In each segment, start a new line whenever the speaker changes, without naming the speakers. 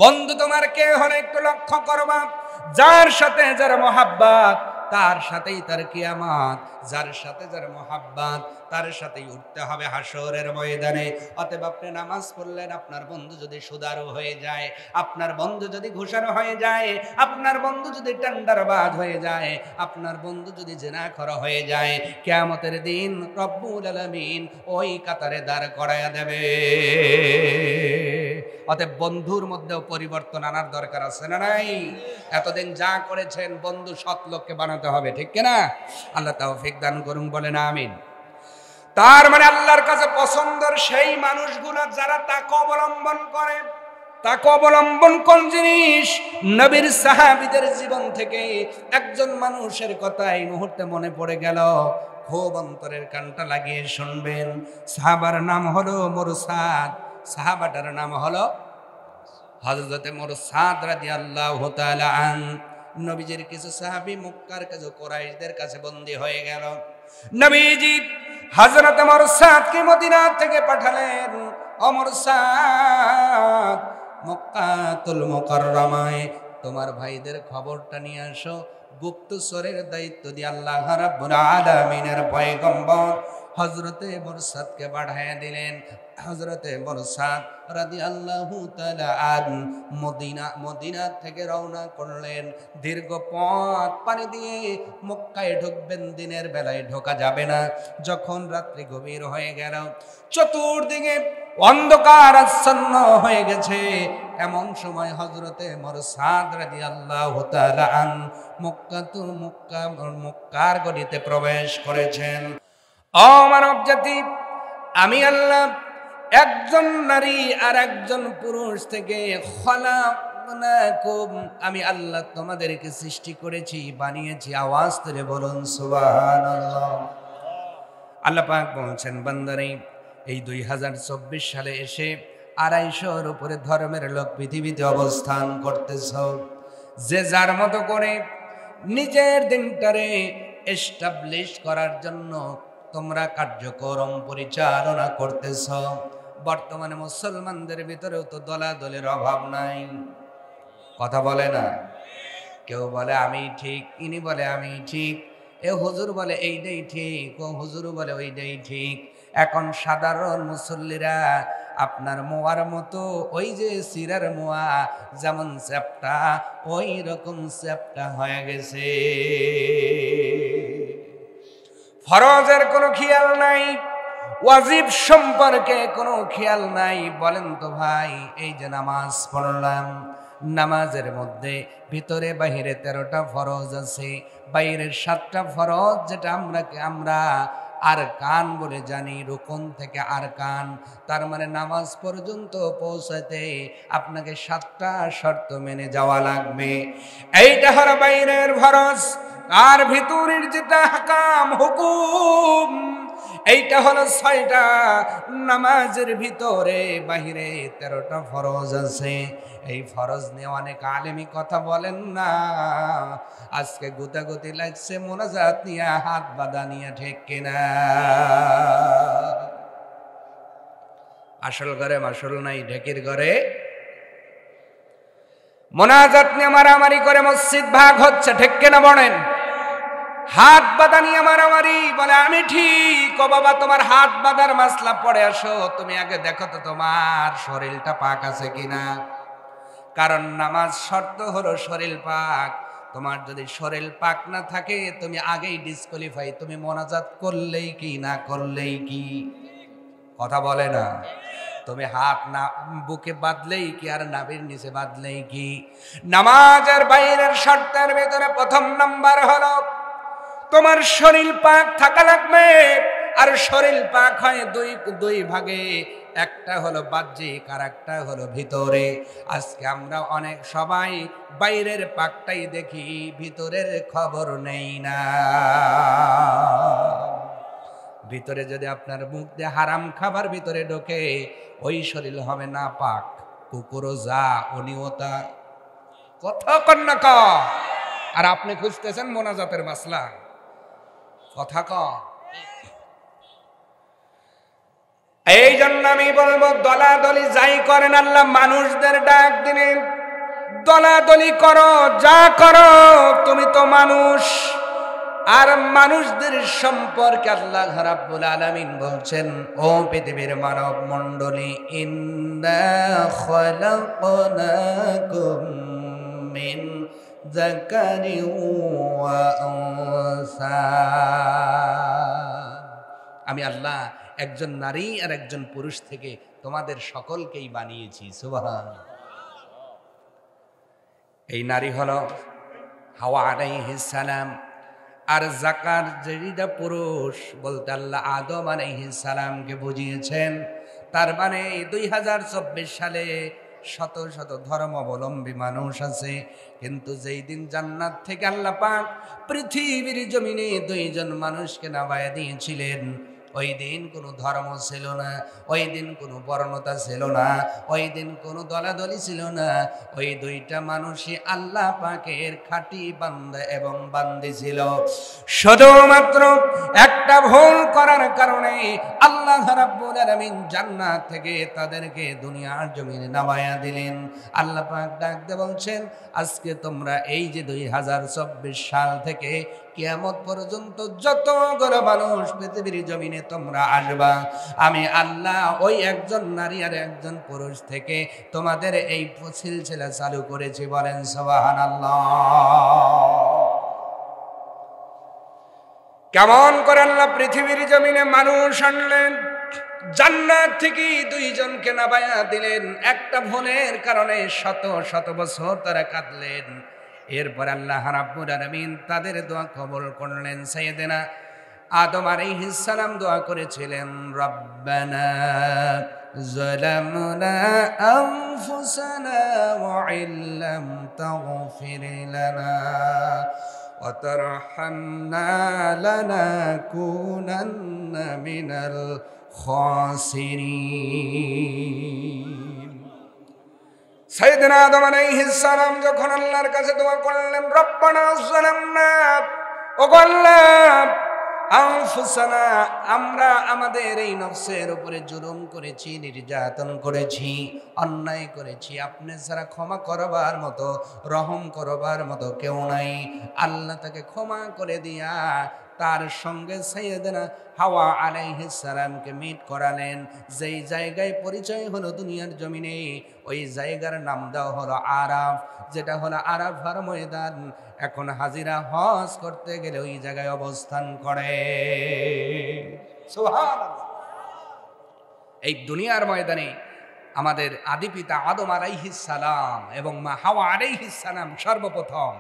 বন্ধু তোমার কে হলো একটু লক্ষ্য করবা। যার সাথে যার মহাব্বত তার সাথেই তার কিয়ামত, যার সাথে যার মহাব্বত তার সাথেই উঠতে হবে হাসরের ময়দানে। অতএব আপনি নামাজ পড়লেন, আপনার বন্ধু যদি সুদারু হয়ে যায়, আপনার বন্ধু যদি ঘুষানো হয়ে যায়, আপনার বন্ধু যদি টেন্ডারবাজ হয়ে যায়, আপনার বন্ধু যদি জিনাখর হয়ে যায়, কিয়ামতের দিন রব্বুল আলামিন ওই কাতারে দাঁড় করায়া দেবে। অতএব বন্ধুর মধ্যেও পরিবর্তন আনার দরকার আছে না নাই? এতদিন যা করেছেন বন্ধু সৎ লোককে বানাতে হবে, ঠিক কিনা? আল্লাহ তাওফিক দান করুন, বলেন আমিন। তার মানে আল্লাহর কাছে পছন্দের সেই মানুষগুলো যারা তাকে অবলম্বন করে। তাকে অবলম্বন কোন জিনিস? নবীর সাহাবীদের জীবন থেকে একজন মানুষের কথা এই মুহূর্তে মনে পড়ে গেল, খুব অন্তরের কানটা লাগিয়ে শুনবেন। সাহাবার নাম হলো মুরসাদ। সাহাবাটার নাম হলো হযরতে মুরসাদ রাদিয়াল্লাহু তাআলা আন। নবীজির কিছু সাহাবী মক্কার কাছে কুরাইশদের কাছে বন্দী হয়ে গেল। নবীজি হযরতে মুরসাদকে মদিনা থেকে পাঠালেন, ও মুরসাদ, মক্কাতুল মুকাররমায় তোমার ভাইদের খবরটা নিয়ে আসো। গুপ্তচরের দায়িত্ব দিয়ে আল্লাহ রাব্বুল আলামিনের পয়গম্বর হযরতে মুরসাদকে পাঠিয়ে দিলেন। হযরতে মুরসাদ রাদিয়াল্লাহু তাআলা আন মদিনা থেকে রওনা করলেন। দীর্ঘ পথ পাড়ি দিয়ে মক্কায় ঢুকবেন, দিনের বেলায় ঢোকা যাবে না। যখন রাত্রি গভীর হয়ে গেল, চতুর্দিকে অন্ধকার আচ্ছন্ন হয়ে গেছে, এমন সময় হযরতে মুরসাদ রাদিয়াল্লাহু তাআলা আন মক্কার গলিতে প্রবেশ করেছেন। ও মানব জাতি, আমি আল্লাহ একজন নারী আর একজন পুরুষ থেকে খলাকনাকুম, আমি আল্লাহ তোমাদেরকে সৃষ্টি করেছি, বানিয়েছি। আওয়াজ তুলে বলুন সুবহানাল্লাহ। আল্লাহ পাক বলছেন, বান্দারে এই 2024 সালে এসে 250-এর উপরে ধর্মের লোক পৃথিবীতে অবস্থান করতেছ। যে যার মতো করে নিজের দিনটারে এস্টাবলিশ করার জন্য তোমরা কার্যক্রম পরিচালনা করতেছ। বর্তমানে মুসলমানদের ভিতরেও তো দলাদলের অভাব নাই। কথা বলে না, কেউ বলে আমি ঠিক, ইনি বলে আমি ঠিক, এ হুজুর বলে এইটাই ঠিক, ও হুজুর বলে ওইটাই ঠিক। এখন সাধারণ মুসল্লিরা আপনার মোয়ার মতো, ওই যে সিরার মোয়া যেমন চ্যাপ্টা, ওই রকম চ্যাপ্টা হয়ে গেছে। ফরজের কোনো খেয়াল নাই, ওয়াজিব সম্পর্কে কোনো খেয়াল নাই। বলেন তো ভাই, এই যে নামাজ পড়লাম, নামাজের মধ্যে ভিতরে বাহিরে 13টা ফরজ আছে, বাইরের 7টা ফরজ, যেটা আমরা আর কান বলে জানি, রুকুন থেকে আর কান। তার মানে নামাজ পর্যন্ত পৌঁছাতে আপনাকে 7টা শর্ত মেনে যাওয়া লাগবে। এইটা হলো বাইরের ফরজ। আর ভিতরের যেটা হাকাম হুকুম, এইটা হলো 6টা। নামাজের ভিতরে বাহিরে 13টা ফরজ আছে। এই ফরজ নিয়ে অনেক আলেমি কথা বলেন না। আজকে গুতাগুতি লাগছে মোনাজাত নিয়ে, হাত বাঁধা নিয়ে, ঠিক কিনা? আসল ঘরে মাসল নাই, ঢেকির ঘরে মোনাজাত নিয়ে মারামারি করে মসজিদ ভাগ হচ্ছে, ঠিক কিনা বলেন? হাত বাঁধা নিয়ে মারামারি, বলে আমি ঠিক। ও বাবা, তোমার হাত বাঁধার মাসলা পড়ে আসো, তুমি আগে দেখো তো তোমার শরীরটা পাক আছে কিনা। কারণ নামাজ শর্ত হলো শরীর পাক। তোমার যদি শরীর পাক না থাকে, তুমি আগেই ডিসকোয়ালিফাই। তুমি মোনাজাত করলেই কি, না করলেই কি? কথা বলে না। তুমি হাত না বুকে বাঁধলেই কি, আর নাভির নিচে বাঁধলেই কি? নামাজের বাইরের শর্তের ভিতরে প্রথম নাম্বার হলো তোমার শরীর পাক থাকা লাগবে। আর শরীর পাক হয় দুই ভাগে, একটা হলো বাহ্যিক আর একটা হলো ভিতরে। আজকে আমরা অনেক সবাই বাইরের পাকটাই দেখি, ভিতরের খবর নেই না। ভিতরে যদি আপনার মুখ দিয়ে হারাম খাবার ভিতরে ঢোকে, ওই শরীর হবে না পাক। কুকুরও যা অনিয়তা কথা কন্যা ক। আর আপনি খুঁজতেছেন মোনাজাতের মাসলা, কথা ক। এই জন্য আমি বলবো, দলাদলি যাই করেন আল্লাহ মানুষদের ডাক দিলেন, দলাদলি করো, যা করো তুমি তো মানুষ। আর মানুষদের সম্পর্কে আল্লাহ রাব্বুল আলামিন বলছেন, ও পৃথিবীর মানব মণ্ডলী, ইন্না খালাকনাকুম মিন যাকারিন ওয়া উনসা। আমি আল্লাহ একজন নারী আর একজন পুরুষ থেকে তোমাদের সকলকেই বানিয়েছি। সুবহানাল্লাহ। এই নারী হলো হাওয়া আলাইহিস সালাম, আর জাকার যেটা পুরুষ বলতে আল্লাহ আদম আলাইহিস সালামকে বুঝিয়েছেন। তার মানে 2024 সালে শত শত ধর্মাবলম্বী মানুষ আছে, কিন্তু যেই দিন জান্নাত থেকে আল্লাহ পাক পৃথিবীর জমিনে দুইজন মানুষকে নামায়া দিয়েছিলেন, ওই দিন কোনো ধর্ম ছিল না, ওই দিন কোনো বর্ণতা ছিল না, ওই দিন কোনো দলাদলি ছিল না। ওই দুইটা মানুষই আল্লাহ পাকের খাঁটি বান্দা এবং বান্দি ছিল। শুধুমাত্র একটা ভুল করার কারণে আল্লাহ রাব্বুল আলামিন জান্নাত থেকে তাদেরকে দুনিয়ার জমিনে নামায়া দিলেন। আল্লাহ পাক ডাকতে বলছেন, আজকে তোমরা এই যে 2024 সাল থেকে কিয়ামত পর্যন্ত যতগুলো মানুষ পৃথিবীর জমিনে তোমরা আসবা, আমি আল্লাহ ওই একজন নারী আর একজন পুরুষ থেকে তোমাদের এই সিলসিলা চালু করেছি। বলেন সুবহানাল্লাহ। কেমন করে আল্লাহ পৃথিবীর জমিনে মানুষ আনলেন? জান্নাত থেকে দুইজনকে নামায়া দিলেন। একটা ভুলের কারণে শত শত বছর তারা কাঁদলেন। এরপর আল্লাহ রাব্বুল আলামিন তাদের দোয়া কবুল করলেন। সাইয়েদেনা আদম আলাইহিস সালাম দোয়া করেছিলেন, রব্বানা যালামনা আনফুসানা ওয়া ইল্লাম তাগফির লানা ওয়া তারহামনা লানাকুনান্না মিনাল খাসিরিন। সাইয়েদনা আদম আলাইহিস সালাম যখন আল্লাহর কাছে দোয়া করলেন, রব্বানা যালামনা, ওগো আল্লাহ, আনফুসানা, আমরা আমাদের এই নফসের উপরে জুলুম করেছি, নির্যাতন করেছি, অন্যায় করেছি। আপনি ছাড়া ক্ষমা করবার মতো, রহম করবার মতো কেউ নাই। আল্লাহ তাকে ক্ষমা করে দিয়া তার সঙ্গে সাইয়েদনা হাওয়া আলাইহিস সালামকে মিট করালেন। যেই জায়গায় পরিচয় হলো দুনিয়ার জমিনে, ওই জায়গার নাম দেওয়া হলো আরাফ, যেটা হলো আরাফার ময়দান। এখন হাজিরা হজ করতে গেলে ওই জায়গায় অবস্থান করে। সুবহানাল্লাহ। এই দুনিয়ার ময়দানে আমাদের আদি পিতা আদম আলাইহিস সালাম এবং মা হাওয়া আলাইহিস সালাম সর্বপ্রথম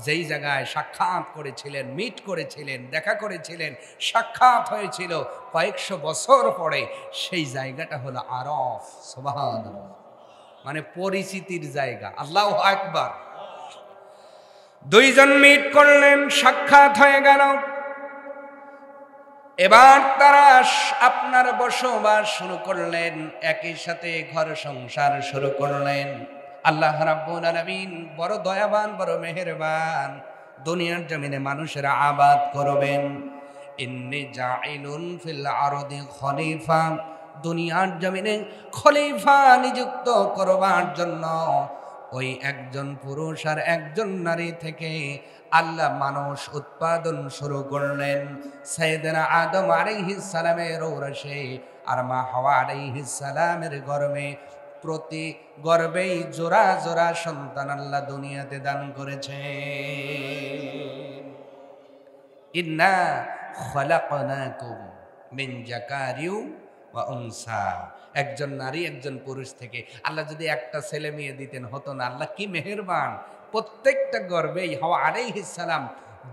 যেই জায়গায় সাক্ষাৎ করেছিলেন, মিট করেছিলেন, দেখা করেছিলেন, সাক্ষাৎ হয়েছিল কয়েকশো বছর পরে, সেই জায়গাটা হলো আরাফ। সুবহানাল্লাহ। মানে পরিচিতির জায়গা। আল্লাহু আকবার। দুইজন মিট করলেন, সাক্ষাৎ হয়ে গেল। এবার তারা আপনার বসবাস শুরু করলেন, একই সাথে ঘর সংসার শুরু করলেন। আল্লাহ রাব্বুল আলামিন বড় দয়াবান, বড় মেহেরবান, দুনিয়ার জমিনে মানুষেরা আবাদ করবেন। ইন্নী জাইলুন ফিল আরদি খলিফা, দুনিয়ার জমিনে খলিফা নিযুক্ত করবার জন্য ওই একজন পুরুষ আর একজন নারী থেকে আল্লাহ মানুষ উৎপাদন শুরু করলেন। সাইয়েদনা আদম আলাইহিস সালামের ঔরসে আর মা হাওয়া আলাইহিস সালামের গর্ভে, প্রতি গর্ভেই জোড়া জোড়া সন্তান আল্লাহ দুনিয়াতে দান করেছে। ইন্না খালাকনাকুম মিন যাকারিন ওয়া উনসা, একজন নারী একজন পুরুষ থেকে আল্লাহ যদি একটা ছেলে মেয়ে দিতেন হতো না? আল্লাহ কি মেহেরবান। প্রত্যেকটা গর্ভেই হাওয়া আলাইহিস সালাম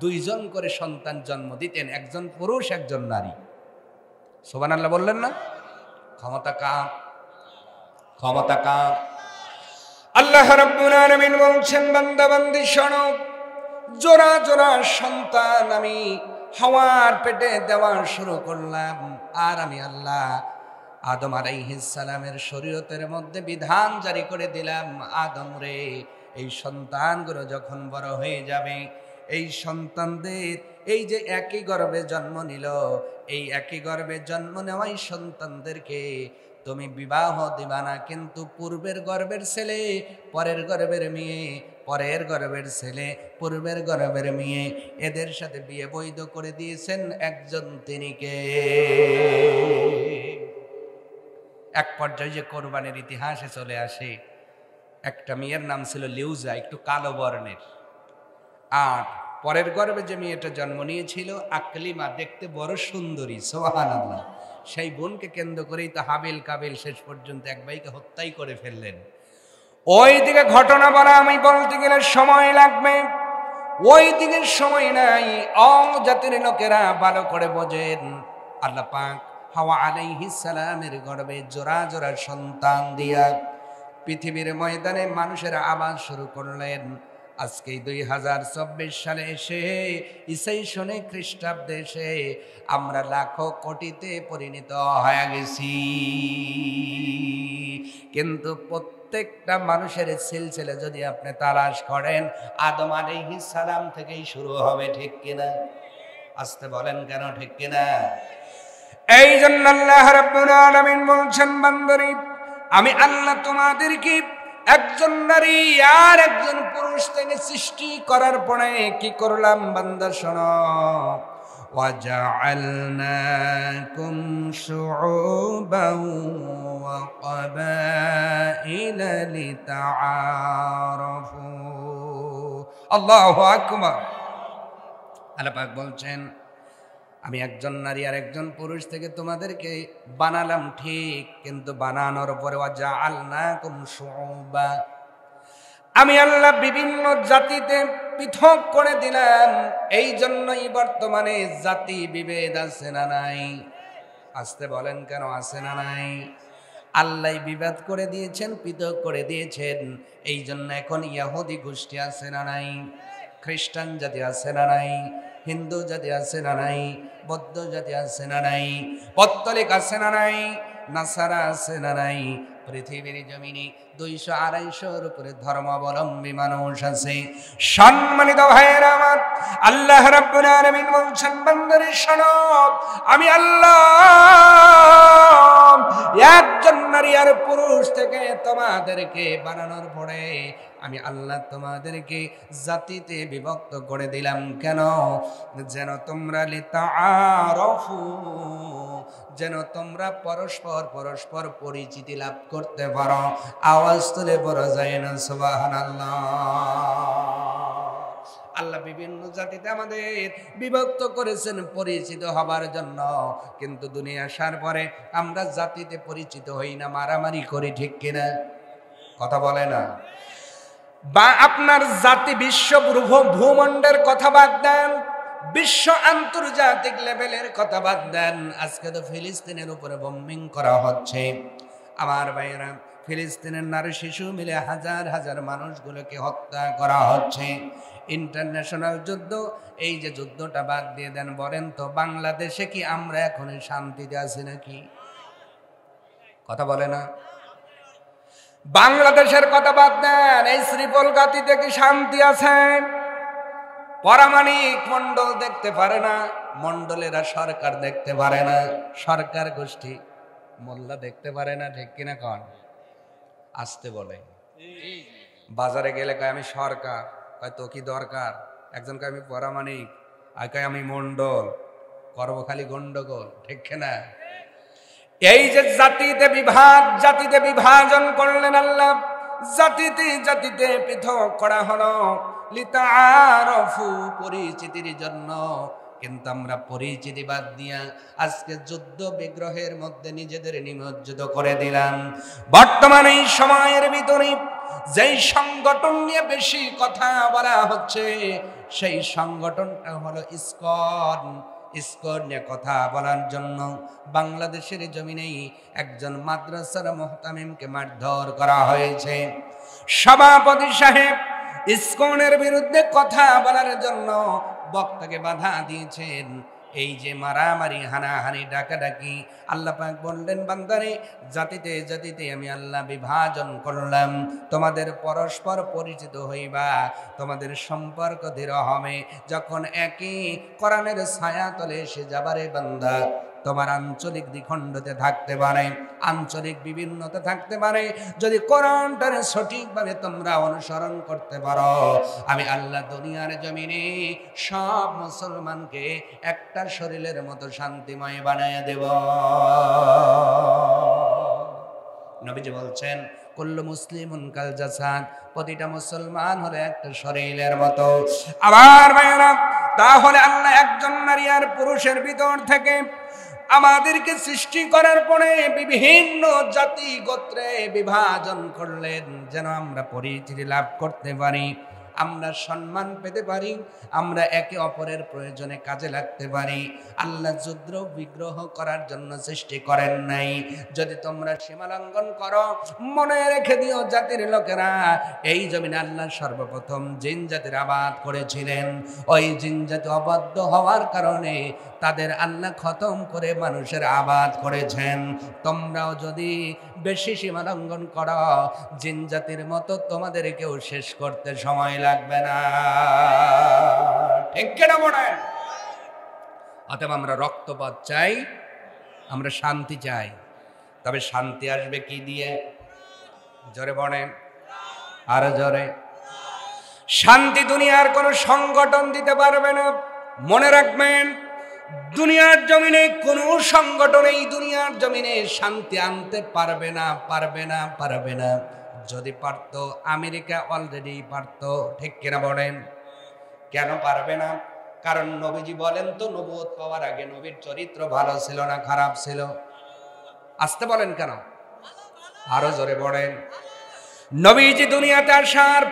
দুইজন করে সন্তান জন্ম দিতেন, একজন পুরুষ একজন নারী। সুবহানাল্লাহ বললেন না? ক্ষমতা কার? ক্ষমতা কার? আল্লাহ রাব্বুল আলামিন বলছেন, বান্দা বান্দি শোনো, জোড়া জোড়া সন্তান আমি হাওয়ার পেটে দেওয়া শুরু করলাম। আর আমি আল্লাহ আদম আলাইহিস সালামের শরীয়তের মধ্যে বিধান জারি করে দিলাম, আদম রে, এই সন্তানগুলো যখন বড় হয়ে যাবে, এই সন্তানদের এই যে একই গর্ভে জন্ম নিল, এই একই গর্ভে জন্ম নেওয়াই সন্তানদেরকে তুমি বিবাহ দিবা না, কিন্তু পূর্বের গর্ভের ছেলে পরের গর্ভের মেয়ে, পরের গর্ভের ছেলে পূর্বের গর্ভের মেয়ে, এদের সাথে বিয়ে বৈধ করে দিয়েছেন একজন, তিনি কে? এক পর্যায়ে যে কোরবানির ইতিহাসে চলে আসে, একটা মেয়ের নাম ছিল লিউজা, একটু কালো বর্ণের, আর পরের গর্ভে যে মেয়েটা জন্ম নিয়েছিল আকলিমা, দেখতে বড় সুন্দরী, সুবহানাল্লাহ। সেই বোনকে কেন্দ্র করেই তো হাবিল কাবিল শেষ পর্যন্ত এক ভাইকে হত্যাই করে ফেললেন। ওই দিকে ঘটনা বলা আমি বলতে গেলে সময় লাগবে, ওই দিকে সময় নাই। জাতির লোকেরা ভালো করে বোঝেন, আল্লাহ পাক হাওয়া আলাইহিস সালামের গর্ভে জোড়া জোড়া সন্তান দিয়া পৃথিবীর ময়দানে মানুষের আবাস শুরু করলেন। আজকে 2024 সালে এসে ঈসাই সনে খ্রিস্টাব্দে এসে আমরা লাখো কোটিতে পরিণত হয়ে গেছি, কিন্তু প্রত্যেকটা মানুষের সিলসিলা যদি আপনি তালাশ করেন আদম আলাইহিস সালাম থেকেই শুরু হবে, ঠিক কিনা? আসতে বলেন কেন, ঠিক কিনা? এই জন্য আল্লাহ রাব্বুল আলামিন বলছেন, বান্দারে আমি আল্লাহ তোমাদেরকে একজন নারী আর একজন পুরুষ থেকে সৃষ্টি করার পরে কি করলাম বান্দা শোনো, ওয়াজআলনাকুম শুউবান ওয়া ক্বাবাইলা লিতাআরাফু। আল্লাহু আকবার। আল্লাহ পাক বলছেন আমি একজন নারী আর একজন পুরুষ থেকে তোমাদেরকে বানালাম ঠিক, কিন্তু বানানোর পরে ওয়াজআলনাকুম শুউবা, আমি আল্লাহ বিভিন্ন জাতিতে পৃথক করে দিলাম। এই জন্যই বর্তমানে জাতি বিভেদ আছে না নাই? আসতে বলেন কেন, আছে না নাই? আল্লাহ বিভেদ করে দিয়েছেন, পৃথক করে দিয়েছেন। এই জন্য এখন ইহুদি গোষ্ঠী আছে না নাই? খ্রিস্টান জাতি আছে না নাই? হিন্দু জাতি আছে না নাই? বৌদ্ধ জাতি আছে না নাই? পত্তলিক আছে না নাই? নাসারা আছে না নাই? পৃথিবীর জমিনে 200-250 উপরে ধর্মাবলম্বী মানুষ আছে। সম্মানিত ভাইয়েরা আমার, আল্লাহ রাব্বুল আলামিন বলছেন বান্দারে শোনো, আমি আল্লাহ একজন নারী আর পুরুষ থেকে তোমাদেরকে বানানোর পরে আমি আল্লাহ তোমাদেরকে জাতিতে বিভক্ত করে দিলাম। কেন? যেন তোমরা লিতাআরাফু, যেন তোমরা পরস্পর পরস্পর পরিচিতি লাভ করতে পারো। আওয়াজ তুলে পড়া যায় না সুবহানাল্লাহ। আল্লাহ বিভিন্ন জাতিতে আমাদের বিভক্ত করেছেন পরিচিত হবার জন্য, কিন্তু দুনিয়া আসার পরে আমরা জাতিতে পরিচিত হই না, মারামারি করি, ঠিক কিনা? কথা বলে না। বা আপনার জাতি বিশ্ব ভূমণ্ডলের কথা বাদ দেন, বিশ্ব আন্তর্জাতিক লেভেলের কথা বাদ দেন, আজকে তো ফিলিস্তিনের উপরে বোম্বিং করা হচ্ছে। আমার ভাইয়েরা, ফিলিস্তিনের নারী শিশু মিলে হাজার হাজার মানুষগুলোকে হত্যা করা হচ্ছে। ইন্টারন্যাশনাল যুদ্ধ, এই যে যুদ্ধটা বাদ দিয়ে দেন, বলেন তো বাংলাদেশে কি আমরা এখন শান্তিতে আছি নাকি? কথা বলে না। বাংলাদেশের কথা বাদ দেন, এই শ্রীপল গাতিতে কি শান্তি আছে? পরামাণিক মন্ডল দেখতে পারে না, মন্ডলেরা সরকার দেখতে পারে না, সরকার গোষ্ঠী মোল্লা দেখতে পারে না, ঠিক কিনা? কন আসতে বলে। বাজারে গেলে কয় আমি সরকার, কয় তো কি দরকার? একজন কয় আমি পরামাণিক, আর কয় আমি মন্ডল, করব খালি গন্ডগোল, ঠিক কিনা? এই যে জাতিতে বিভাগ, জাতিতে বিভাজন করলেন আল্লাহ, জাতিতে জাতিতে পৃথক করা হলো লিতাআরাফু, পরিচিতির জন্য। কিন্তু আমরা পরিচিতি বাদ দিয়া আজকে যুদ্ধ বিগ্রহের মধ্যে নিজেদের নিমজ্জিত করে দিলাম। বর্তমানে এই সময়ের ভিতরে যেই সংগঠন নিয়ে বেশি কথা বলা হচ্ছে, সেই সংগঠনটা হলো ইসকন। ইসকন নিয়ে কথা বলার জন্য বাংলাদেশের জমিনেই একজন মাদ্রাসার মুহতামিমকে মারধর করা হয়েছে। সভাপতি সাহেব ইসকনের বিরুদ্ধে কথা বলার জন্য বক্তাকে বাধা দিয়েছেন। এই যে মারামারি হানাহানি ডাকাডাকি, আল্লাহ পাক বললেন বান্দারে জাতিতে জাতিতে আমি আল্লাহ বিভাজন করলাম, তোমাদের পরস্পর পরিচিত হইবা, তোমাদের সম্পর্ক দৃঢ় হবে যখন একই কোরআনের ছায়া তলে এসে যাবারে বান্দা। তোমার আঞ্চলিক দ্বিখণ্ডতে থাকতে পারে, আঞ্চলিক বিভিন্নতা থাকতে পারে, যদি কোরআনটার সঠিকভাবে তোমরা অনুসরণ করতে পারো, আমি আল্লাহ দুনিয়ার জমিনে সব মুসলমানকে একটা শরীরের মতো শান্তিময় বানায় দেব। নবীজি বলছেন কুল্লু মুসলিমুন কাল জাসাদ, প্রতিটা মুসলমান হলো একটা শরীরের মতো। আবার ভাইরা, তাহলে আল্লাহ একজন নারী আর পুরুষের ভিতর থেকে আমাদেরকে সৃষ্টি করার পরে বিভিন্ন জাতি গোত্রে বিভাজন করলেন যেন আমরা পরিচিতি লাভ করতে পারি, আমরা সম্মান পেতে পারি, আমরা একে অপরের প্রয়োজনে কাজে লাগতে পারি। আল্লাহ যুদ্ধ বিগ্রহ করার জন্য সৃষ্টি করেন নাই। যদি তোমরা সীমালঙ্ঘন করো, মনে রেখে দিও জাতির লোকেরা, এই জমিনে আল্লাহ সর্বপ্রথম জিন জাতির আবাদ করেছিলেন। ওই জিন জাতি অবাধ্য হওয়ার কারণে তাদের আল্লাহ খতম করে মানুষের আবাদ করেছেন। তোমরাও যদি বেশি সীমালঙ্ঘন করো, জিন জাতির মতো তোমাদেরকেও শেষ করতে সময় লাগবে না। ঠিক কিনা বলেন? অতএব আমরা রক্তপাত চাই, আমরা শান্তি চাই। তবে শান্তি আসবে কি দিয়ে? জোরে বলেন, আর জোরে। শান্তি দুনিয়ার কোন সংগঠন দিতে পারবে না। মনে রাখবেন, দুনিয়ার জমিনে কোন সংগঠন এই দুনিয়ার জমিনে শান্তি আনতে পারবে না, পারবে না, পারবে না। যদি পারত, আমেরিকা অলরেডি পারত। ঠিক কিনা বলেন? কেন পারবে না? কারণ নবীজি বলেন তো, নবুয়ত পাওয়ার আগে নবীর চরিত্র ভালো ছিল না খারাপ ছিল? আসতে বলেন কেন? আরো জোরে বলেন। নবীজি দুনিয়াতে আসার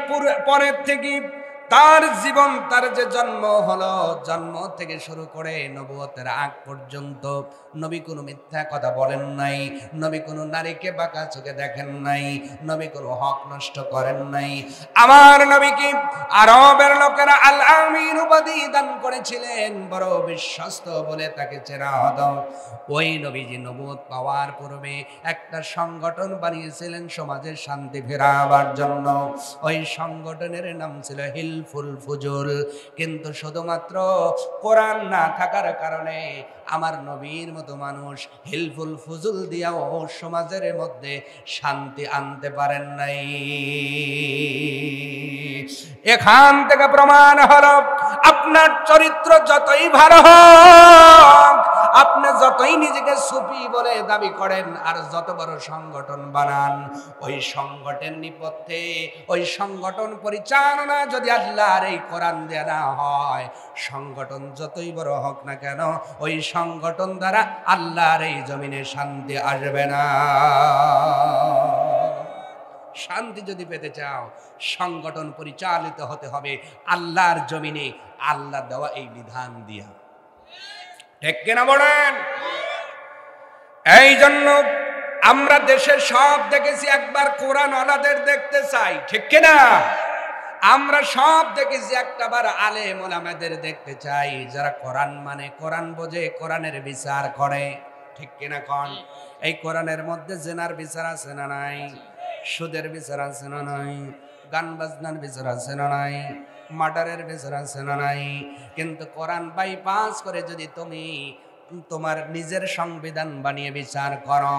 পরের থেকে তার জীবন, তার যে জন্ম হলো, জন্ম থেকে শুরু করে নবুয়তের আগ পর্যন্ত নবী কোনো মিথ্যা কথা বলেন নাই, নবী কোনো নারীকে বাঁকা চোখে দেখেন নাই, নবী কোনো হক নষ্ট করেন নাই। আমার নবীকে আরবের লোকেরা আল আমিন উপাধি দান করেছিলেন, বড় বিশ্বস্ত বলে তাকে চেনা হতো। ওই নবীজি নবুয়ত পাওয়ার পূর্বে একটা সংগঠন বানিয়েছিলেন সমাজের শান্তি ফেরাবার জন্য। ওই সংগঠনের নাম ছিল হিলফুল ফুজুল। কিন্তু শুধুমাত্র কোরআন না থাকার কারণে আমার নবীর মতো মানুষ হিলফুল ফুজুল দিয়াও সমাজের মধ্যে শান্তি আনতে পারেন নাই। এখান থেকে প্রমাণ হলো, আপনার চরিত্র যতই ভালো হোক, আপনি যতই নিজেকে সুফি বলে দাবি করেন, আর যত বড় সংগঠন বানান, ওই সংগঠনের নেপথ্যে, ওই সংগঠন পরিচালনা যদি আল্লাহর এই কোরআন দেয়া না হয়, সংগঠন যতই বড় হোক না কেন, ওই সংগঠন দ্বারা আল্লাহর এই জমিনে শান্তি আসবে না। শান্তি যদি পেতে চাও, সংগঠন পরিচালিত হতে হবে আল্লাহর জমিনে, আল্লাহ দেওয়া এই বিধান দিয়া। ঠিক কিনা বলেন? এই জন্য আমরা দেশে সব দেখেছি, একবার কোরআন ওয়ালাদের দেখতে চাই। ঠিক কিনা? আমরা সব দেখেছি, একটাবার আলেম ওলামাদের দেখতে চাই, যারা কোরআন মানে, কোরআন বোঝে, কোরআনের বিচার করে। ঠিক কিনা কোন? এই কোরআনের মধ্যে জেনার বিচার আছে না নাই? সুদের বিচার আছে না নাই? গান বাজনার বিচার আছে না নাই? মার্ডারের বিচার আছে না নাই? কিন্তু কোরআন বাইপাস করে যদি তুমি তোমার নিজের সংবিধান বানিয়ে বিচার করো,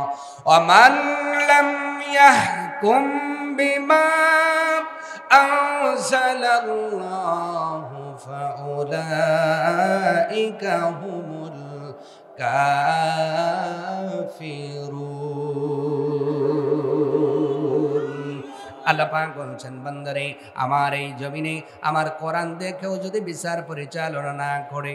ওমান লাম ইয়াহকুম বিমা আনজালাল্লাহু ফাউলাইকা হুমুল কাফিরুন। আল্লাহ পাক বলছেন, বান্দারে আমার এই জমিনে আমার কোরআন দেখেও যদি বিচার পরিচালনা না করে,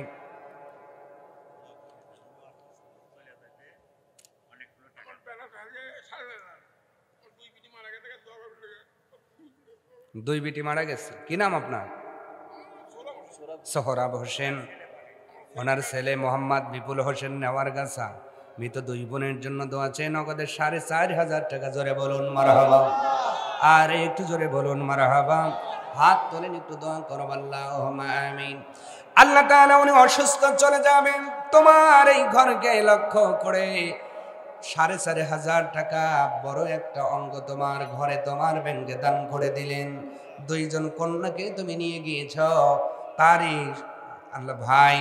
দুই বিটি মারা গেছে। কি নাম আপনার? সোহরাব হোসেন। ওনার ছেলে মোহাম্মদ বিপুল হোসেন নেওয়ারগাছা। মৃত দুই বোনের জন্য দোয়া চেয়ে নগদের 4,500 টাকা। জোরে বলুন মারহাবা। আর একটু জোরে বলুন মারহাবা। হাত তোলেন, একটু দোয়া করো। আল্লাহুম্মা আমিন। আল্লাহ তাআলা উনি অসুস্থ চলে যাবেন, তোমার এই ঘরকে লক্ষ্য করে 4,500 টাকা বড় একটা অঙ্ক তোমার ঘরে তোমার ব্যাংকে দান করে দিলেন। 2 জন কন্যাকে তুমি নিয়ে গিয়েছ, তারই আল্লাহ ভাই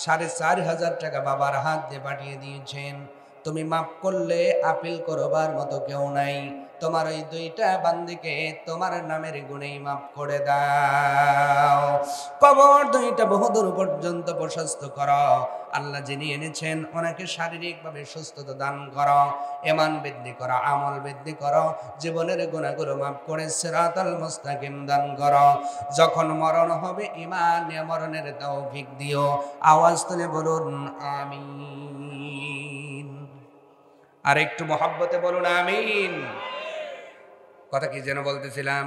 4,500 টাকা বাবার হাত দিয়ে পাঠিয়ে দিয়েছেন। তুমি মাফ করলে আপিল করবার মতো কেউ নাই, তোমার ওই 2টা বান্দিকে তোমার নামের গুণেই মাফ করে দাও। কবর 2টা বহুদূর পর্যন্ত প্রশস্ত করো। আল্লাহ যিনি এনেছেন ওনাকে শারীরিকভাবে সুস্থতা দান করো, ঈমান বৃদ্ধি করো, আমল বৃদ্ধি করো, জীবনের গুনাহগুলো মাফ করে সিরাতাল মুস্তাকিম দান করো। যখন মরণ হবে ঈমান নিয়ে মরণের তৌফিক দিও। আওয়াজ তুলে বলুন আমিন। আর একটু মহব্বতে বলুন আমিন। কথা কি যেন বলতেছিলাম?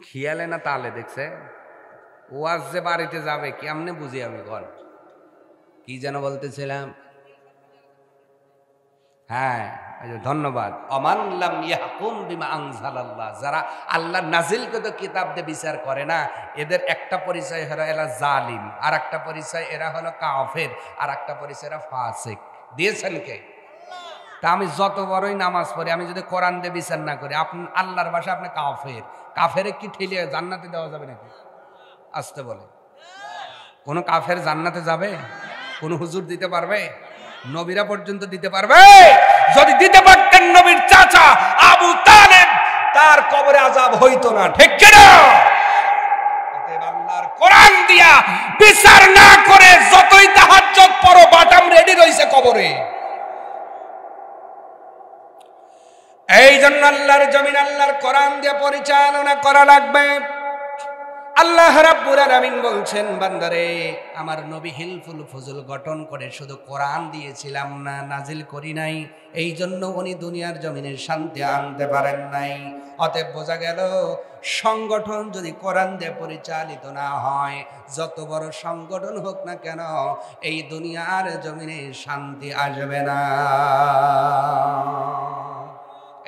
খেয়ালে না তালে দেখছে ওয়াজ যে বাড়িতে যাবে কেমনে বুঝি আমি ঘর কি যেন বলতেছিলাম? হ্যাঁ, ধন্যবাদ। অমানলাম ইয়াহকুম বিমা আনজালাল্লাহ, যারা আল্লাহ নাজিলকৃত কিতাব দিয়ে বিচার করে না, এদের একটা পরিচয় হলো এরা জালিম, আর একটা পরিচয় এরা হলো কাফের, আর একটা পরিচয় এরা ফাসিক। দিয়েছেন কে? তা আমি যত বড়ই নামাজ পড়ি, আমি যদি কোরআন দিয়ে বিচার না করি, আপনি আল্লাহর ভাষা আপনি কাফের। কাফের কি ঠেলিয়ে জান্নাতে দেওয়া যাবে নাকি? আসতে বলে কোন কাফের জান্নাতে যাবে? কোন হুজুর দিতে পারবে? নবীরা পর্যন্ত দিতে পারবে? যদি দিতে পারতেন নবীর চাচা আবু তালেব, তার কবরে আযাব হইতো না, ঠিক কি না? অতএব আল্লাহর কোরআন দিয়া বিচার না করে যতই তাহাজ্জুদ পড়ো, বাটাম রেডি রইছে কবরে। এই জন্য আল্লাহর জমিন আল্লাহর কোরআন দিয়ে পরিচালনা করা লাগবে। আল্লাহ রাব্বুল আলামিন বলছেন, বান্দারে আমার নবী হিলফুল ফুজুল গঠন করে শুধু কোরআন দিয়েছিলাম না, নাজিল করি নাই, এই জন্য উনি দুনিয়ার জমিনে শান্তি আনতে পারেন নাই। অতএব বোঝা গেল সংগঠন যদি কোরআন দিয়ে পরিচালিত না হয়, যত বড় সংগঠন হোক না কেন, এই দুনিয়ার জমিনে শান্তি আসবে না।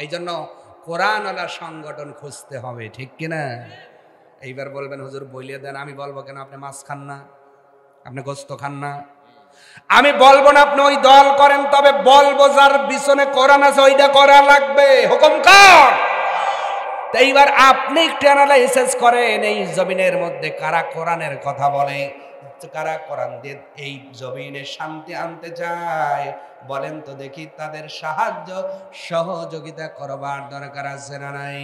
এই জন্য কোরআনওয়ালা সংগঠন খুঁজতে হবে, ঠিক কিনা? এইবার বলবেন হুজুর বইলিয়ে দেন। আমি বলবো কেন? আপনি মাছ খান না, আপনি গোস্ত খান না। আমি বলবো না আপনি ওই দল করেন, তবে বলবো যার পিছনে কোরআন আছে ওইটা করা লাগবে। হুকুম কর। এইবার আপনি একটু অ্যানালাইসিস করেন, এই জমিনের মধ্যে কারা কোরআনের কথা বলে, কারা কোরআন দিয়ে এই জমিনে শান্তি আনতে চায়, বলেন তো দেখি। তাদের সাহায্য সহযোগিতা করবার দরকার আছে না নাই?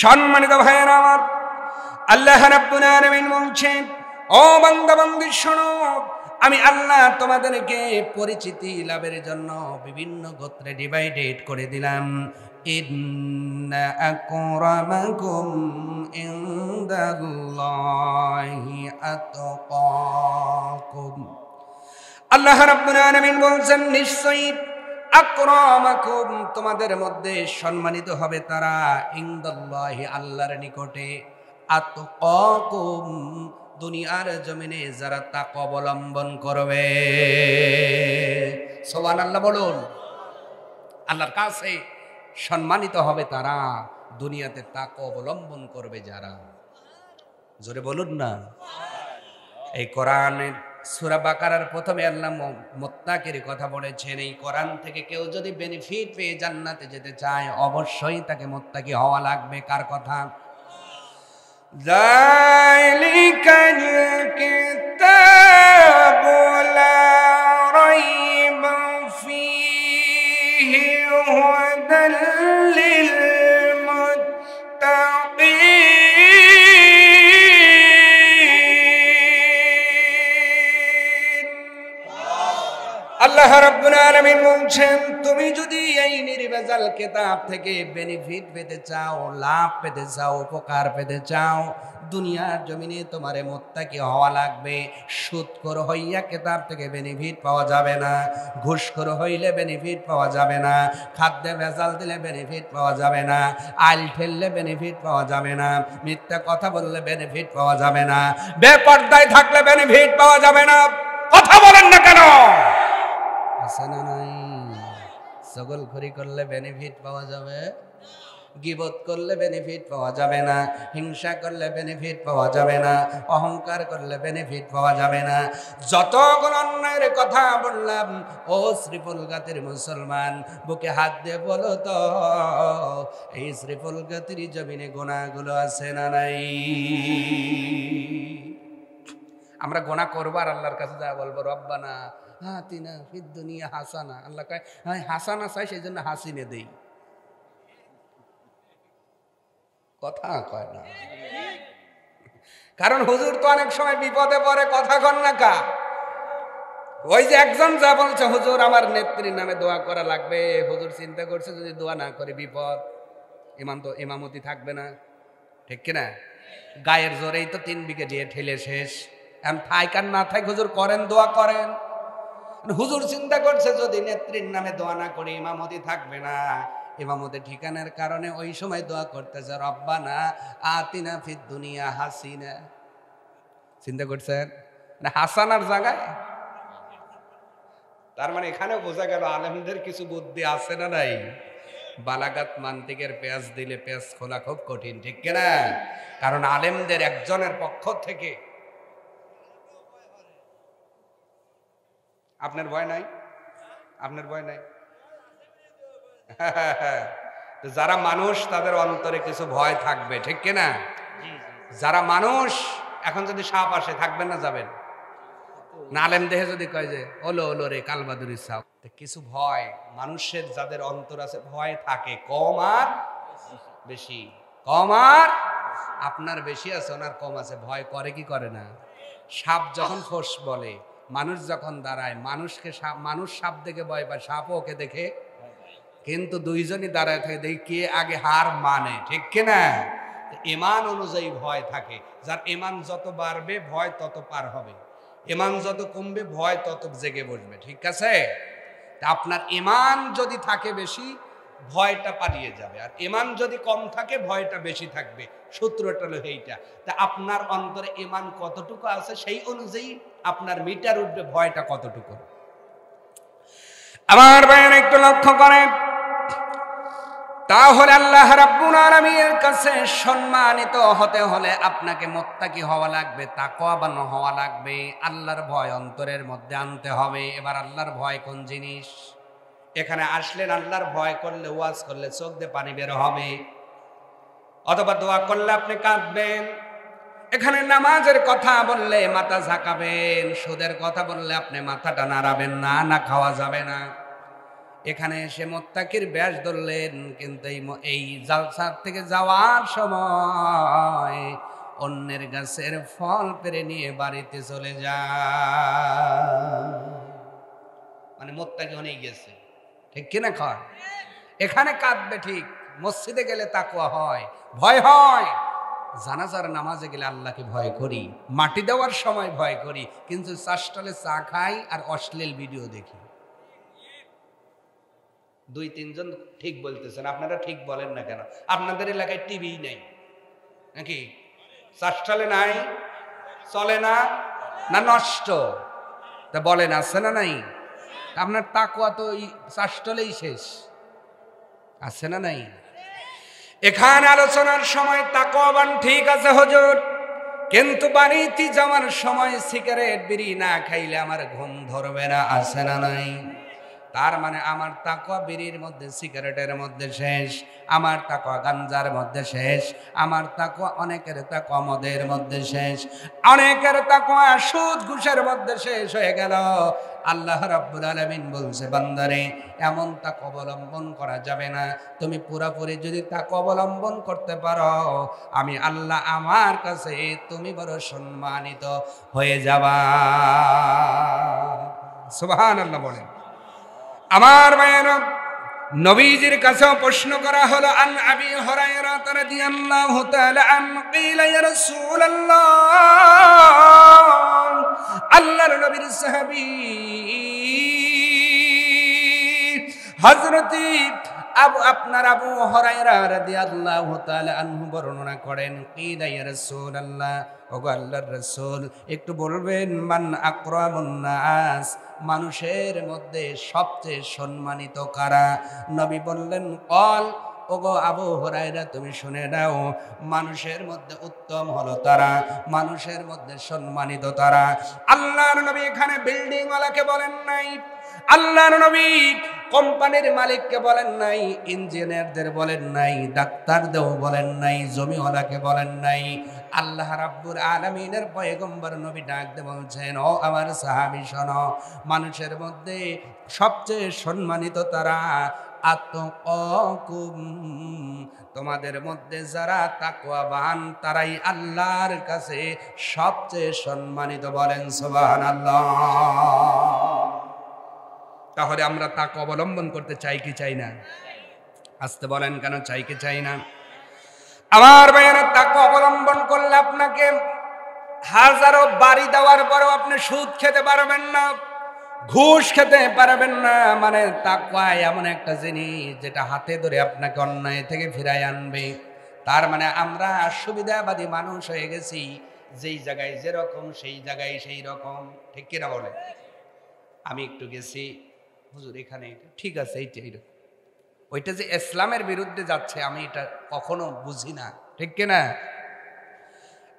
সম্মানিত ভাইয়েরা আমার, আল্লাহ রাব্বুল আলামিন বলছেন, ও বান্দা বান্দি শোনো, আমি আল্লাহ তোমাদেরকে পরিচিতি লাভের জন্য বিভিন্ন গোত্রে ডিভাইডেড করে দিলাম। ইন্না আকরামাকুম ইনদাল্লাহি আতকাকুম। আল্লাহ রাব্বুল আলামিন বলছেন, নিশ্চয়ই আকরামাকুম তোমাদের মধ্যে সম্মানিত হবে তারা, ইনদাল্লাহি আল্লাহর নিকটে, আতকাকুম দুনিয়ার জমিনে যারা তাকওয়া অবলম্বন করবে। সুবহানাল্লাহ বলুন। আল্লাহর কাছে সম্মানিত হবে তারা, দুনিয়াতে তাকওয়া অবলম্বন করবে যারা। জোরে বলুন না। এই কোরআনের সূরা বাকারার প্রথমে আল্লাহ মুত্তাকির কথা বলেছেন। এই কোরআন থেকে কেউ যদি বেনিফিট পেয়ে জান্নাতে যেতে চায়, অবশ্যই তাকে মুত্তাকি হওয়া লাগবে। কার কথা? যালিকাল কিতাবু লা রাইবা ফীহি হুদাল লিল মুত্তাকিন। আল্লাহ রাব্বুল আলামিন বলছেন, তুমি যদি এই নির্ভেজাল কিতাব থেকে বেনিফিট পেতে চাও, লাভ পেতে চাও, উপকার পেতে চাও, দুনিয়ার জমিনে তোমারে মুত্তাকি হওয়া লাগবে। সুদখোর হইয়া কিতাব থেকে বেনিফিট পাওয়া যাবে না, ঘুষখোর হইলে বেনিফিট পাওয়া যাবে না, খাদ্যে ভেজাল দিলে বেনিফিট পাওয়া যাবে না, আইল ফেললে বেনিফিট পাওয়া যাবে না, মিথ্যা কথা বললে বেনিফিট পাওয়া যাবে না, বেপরদায় থাকলে বেনিফিট পাওয়া যাবে না। কথা বলেন না কেন? আছে না নাই? সকলখড়ি করলে বেনিফিট পাওয়া যাবে? গীবত করলে বেনিফিট পাওয়া যাবে না, হিংসা করলে বেনিফিট পাওয়া যাবে না, অহংকার করলে বেনিফিট পাওয়া যাবে না। যতগুলো অন্যায়ের কথা বললাম, ও শ্রীফুলগাতির মুসলমান, বুকে হাত দিয়ে বলো তো, এই শ্রীফুলগাতির জমিনে গুনাহগুলো আছে না নাই? আমরা গুনাহ করবো আর আল্লাহর কাছে যা বলবো, রব্বানা আতিনা ফিদ দুনিয়া হাসানা। আল্লাহ কয় হ্যাঁ হাসানা চাই, সেই জন্য হাসিনে দেই। কথা কয় না, কারণ হুজুর তো অনেক সময় বিপদে পড়ে, কথা কন না কা। ওই যে একজন যা বলছে, হুজুর আমার নেত্রীর নামে দোয়া করা লাগবে, হুজুর চিন্তা করছে যদি দোয়া না করে বিপদ, ইমাম তো ইমামতি থাকবে না, ঠিক কিনা? গায়ের জোরেই তো 3 বিঘে দিয়ে ঠেলে শেষ। এখন থাইক আর না থাক, হুজুর করেন, দোয়া করেন। হুজুর চিন্তা করছে যদি নেত্রীর নামে দোয়া না করে ইমামতি থাকবে না, ইমামতি ঠিকানার কারণে ওই সময় দোয়া করতেছে রব্বানা আতিনা ফিদ দুনিয়া হাসিনা। চিন্তা করছেন হাসানার জায়গায়? তার মানে এখানেও বোঝা গেল আলেমদের কিছু বুদ্ধি আছে না নাই? বালাগাত মান্তিকের পেঁয়াজ দিলে পেঁয়াজ খোলা খুব কঠিন, ঠিক কিনা? কারণ আলেমদের একজনের পক্ষ থেকে। আপনার ভয় নাই? আপনার ভয় নাই? যারা মানুষ তাদের অন্তরে কিছু ভয় থাকবে, ঠিক কিনা? যারা মানুষ, এখন যদি সাপ আসে থাকবেন না যাবেন? না আলেম দেহে যদি কয় যে ওলো ওলো রে কালবাদুরি সাপ, কিছু ভয় মানুষের যাদের অন্তর আছে ভয় থাকে, কম আর বেশি। কম আর আপনার বেশি আছে, ওনার কম আছে, ভয় করে কি করে না? সাপ যখন ফোঁস বলে, মানুষ যখন দাঁড়ায়, মানুষকে সাপ, মানুষ সাপ দেখে ভয় পায়, সাপও ওকে দেখে, কিন্তু দুইজনই দাঁড়ায় থাকে, দেখি কে আগে হার মানে, ঠিক কিনা? ঈমান অনুযায়ী ভয় থাকে। যার ঈমান যত বাড়বে ভয় তত পার হবে, ঈমান যত কমবে ভয় তত জেগে বসবে, ঠিক আছে? তা আপনার ঈমান যদি থাকে বেশি, ভয়টা পালিয়ে যাবে, আর ঈমান যদি কম থাকে ভয়টা বেশি থাকবে। সূত্রটা হলো এইটা। তা আপনার অন্তরে ঈমান কতটুকু আছে সেই অনুযায়ী আপনার মিটার উঠবে ভয়টা কতটুকু। আমার ভাইয়েরা একটু লক্ষ্য করেন, তাহলে আল্লাহ রাব্বুল আলামিনের কাছে সম্মানিত হতে হলে আপনাকে মুত্তাকি হওয়া লাগবে, তাকওয়াবান হওয়া লাগবে, আল্লাহর ভয় অন্তরের মধ্যে আনতে হবে। এবার আল্লাহর ভয় কোন জিনিস? এখানে আসলেন আল্লাহর ভয় করলে, ওয়াজ করলে চোখ দিয়ে পানি বের হবে, অথবা দোয়া করলে আপনি কাঁদবেন। এখানে নামাজের কথা বললে মাথা ঝাঁকাবেন, সুদের কথা বললে আপনি মাথাটা নাড়াবেন না, না খাওয়া যাবে না। এখানে এসে মুত্তাকির ব্যাস ধরলেন, কিন্তু এই জালসা থেকে যাওয়ার সময় অন্যের গাছের ফল পেরে নিয়ে বাড়িতে চলে যায়, মানে মুত্তাকি অনেক গেছে, ঠিক কিনা? কর এখানে কাঁদবে ঠিক, মসজিদে গেলে তাকওয়া হয়, ভয় হয়, জানাজার নামাজে গেলে আল্লাহকে ভয় করি, মাটি দেওয়ার সময় ভয় করি, কিন্তু চাষটলে চা খাই আর অশ্লীল ভিডিও দেখি। 2-3 জন ঠিক বলতেছেন, আপনারা ঠিক বলেন না কেন? আপনাদের এলাকায় টিভি নেই নাকি? চাষটলে নাই, চলে না, না নষ্ট? তা বলেন আছে না নাই? আপনার তাকওয়া তো চাষটলেই শেষ, আছে না নাই? এখানে আলোচনার সময় তাকওয়াবান ঠিক আছে হুজুর, কিন্তু বাড়িতে যাওয়ার সময় সিগারেট বিড়ি না খাইলে আমার ঘুম ধরবে না, আছে না নাই? তার মানে আমার তাকওয়া বিড়ির মধ্যে, সিগারেটের মধ্যে শেষ, আমার তাকওয়া গাঞ্জার মধ্যে শেষ, আমার তাকওয়া অনেকের তাকওয়া মদের মধ্যে শেষ, অনেকের তাকওয়া সুদ ঘুষের মধ্যে শেষ হয়ে গেল। আল্লাহ রাব্বুল আলামিন বলছে, বান্দারে এমন তাকওয়া অবলম্বন করা যাবে না। তুমি পুরোপুরি যদি তাকওয়া অবলম্বন করতে পারো, আমি আল্লাহ আমার কাছে তুমি বড় সম্মানিত হয়ে যাবা। সুবহানাল্লাহ বলেন। আমার ভাইয়েরা, নবীজির কাছে প্রশ্ন করা হলো, আন আবি হুরায়রা রাদিয়াল্লাহু তাআলা আনহু ক্বিলা ইয়া রাসূলুল্লাহ, আল্লাহর নবীর সাহাবী হযরত আপনার আবু হুরায়রা রাদিয়াল্লাহু তাআলা আনহু বর্ণনা করেন, ক্বিলা ইয়া রাসূলুল্লাহ, ওগো আল্লাহর রাসূল একটু বলবেন, মান আকরামুন নাস, মানুষের মধ্যে সবচেয়ে সম্মানিত কারা? নবী বললেন, কল ওগো আবু হুরায়রা তুমি শুনে নাও, মানুষের মধ্যে উত্তম হলো তারা, মানুষের মধ্যে সম্মানিত তারা। আল্লাহর নবী এখানে বিল্ডিং ওয়ালাকে বলেন নাই, আল্লাহর নবী কোম্পানির মালিককে বলেন নাই, ইঞ্জিনিয়ারদের বলেন নাই, ডাক্তারদেরও বলেন নাই, জমিওয়ালাকে বলেন নাই। আল্লাহ রাব্বুল আলামিনের পয়গম্বর নবী ডাক দিয়ে বলছেন, ও আমার সাহাবী শোনো, মানুষের মধ্যে সবচেয়ে সম্মানিত তারা আতকুম, তোমাদের মধ্যে যারা তাকওয়াবান তারাই আল্লাহর কাছে সবচেয়ে সম্মানিত। বলেন সুবহানাল্লাহ। তাহলে আমরা তাকওয়া অবলম্বন করতে চাই কি চাই না? আসতে বলেন কেন চাই কি চাই না? আমার ভাইয়েরা, তাকওয়া অবলম্বন করলে আপনাকে হাজারো বাড়ি দেওয়ার পরেও আপনি সুদ খেতে পারবেন না, ঘুষ খেতে পারবেন না। মানে তাকওয়া এমন একটা জিনিস যেটা হাতে ধরে আপনাকে অন্যায় থেকে ফিরাই আনবে। তার মানে আমরা সুবিধাবাদী মানুষ হয়ে গেছি, যেই জায়গায় যেরকম সেই জায়গায় সেই রকম। ঠিক কিনা বলে? আমি একটু গেছি, হুজুর এখানে ঠিক আছে, এইটাই ওইটা যে ইসলামের বিরুদ্ধে যাচ্ছে আমি এটা কখনো বুঝি না। ঠিক কিনা?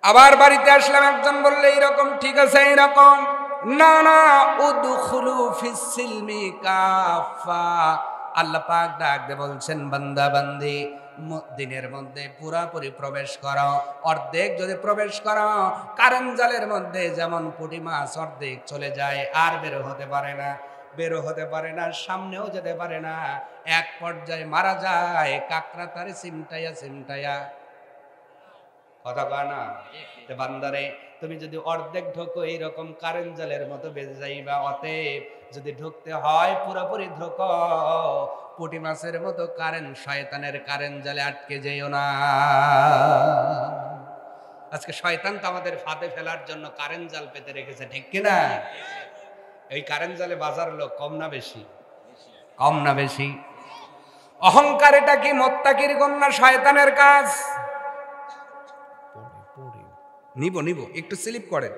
আবার বাড়িতে আসলাম, একজন বললে এইরকম, ঠিক আছে এইরকম না, না উদখুলু ফিস সিলমি কাফা। আল্লাহ পাক ডাক দিয়ে বলছেন, বান্দা বান্দি দিনের মধ্যে পুরাপুরি প্রবেশ করো। অর্ধেক যদি প্রবেশ করো, কারেন্ট জালের মধ্যে যেমন পুঁটি মাছ অর্ধেক চলে যায়, আর বেরো হতে পারে না, বেরো হতে পারে না, সামনেও যেতে পারে না, এক পর্যায়ে মারা যায়। কাকড়া তারে চিমটাইয়া চিমটাইয়া, কথা কয় না? বান্দারে তুমি যদি অর্ধেক ঢোকো, এইরকম কারেন্ট জালের মতো বেজে যাইবা। অতএব যদি ঢুকতে হয় পুরোপুরি ঢোকো, পুঁটি মাছের মতো কারেন্ট শয়তানের কারেন্ট জালে আটকে যেও না। আজকে শয়তান তো আমাদের ফাঁদে ফেলার জন্য কারেন্ট জাল পেতে রেখেছে। ঠিক কিনা? এই কারেন্ট জালে বাজার লোক কম না বেশি? কম না বেশি? অহংকার এটা কি মুত্তাকির গুণ না শয়তানের কাজ? নিব নিব একটু স্লিপ করেন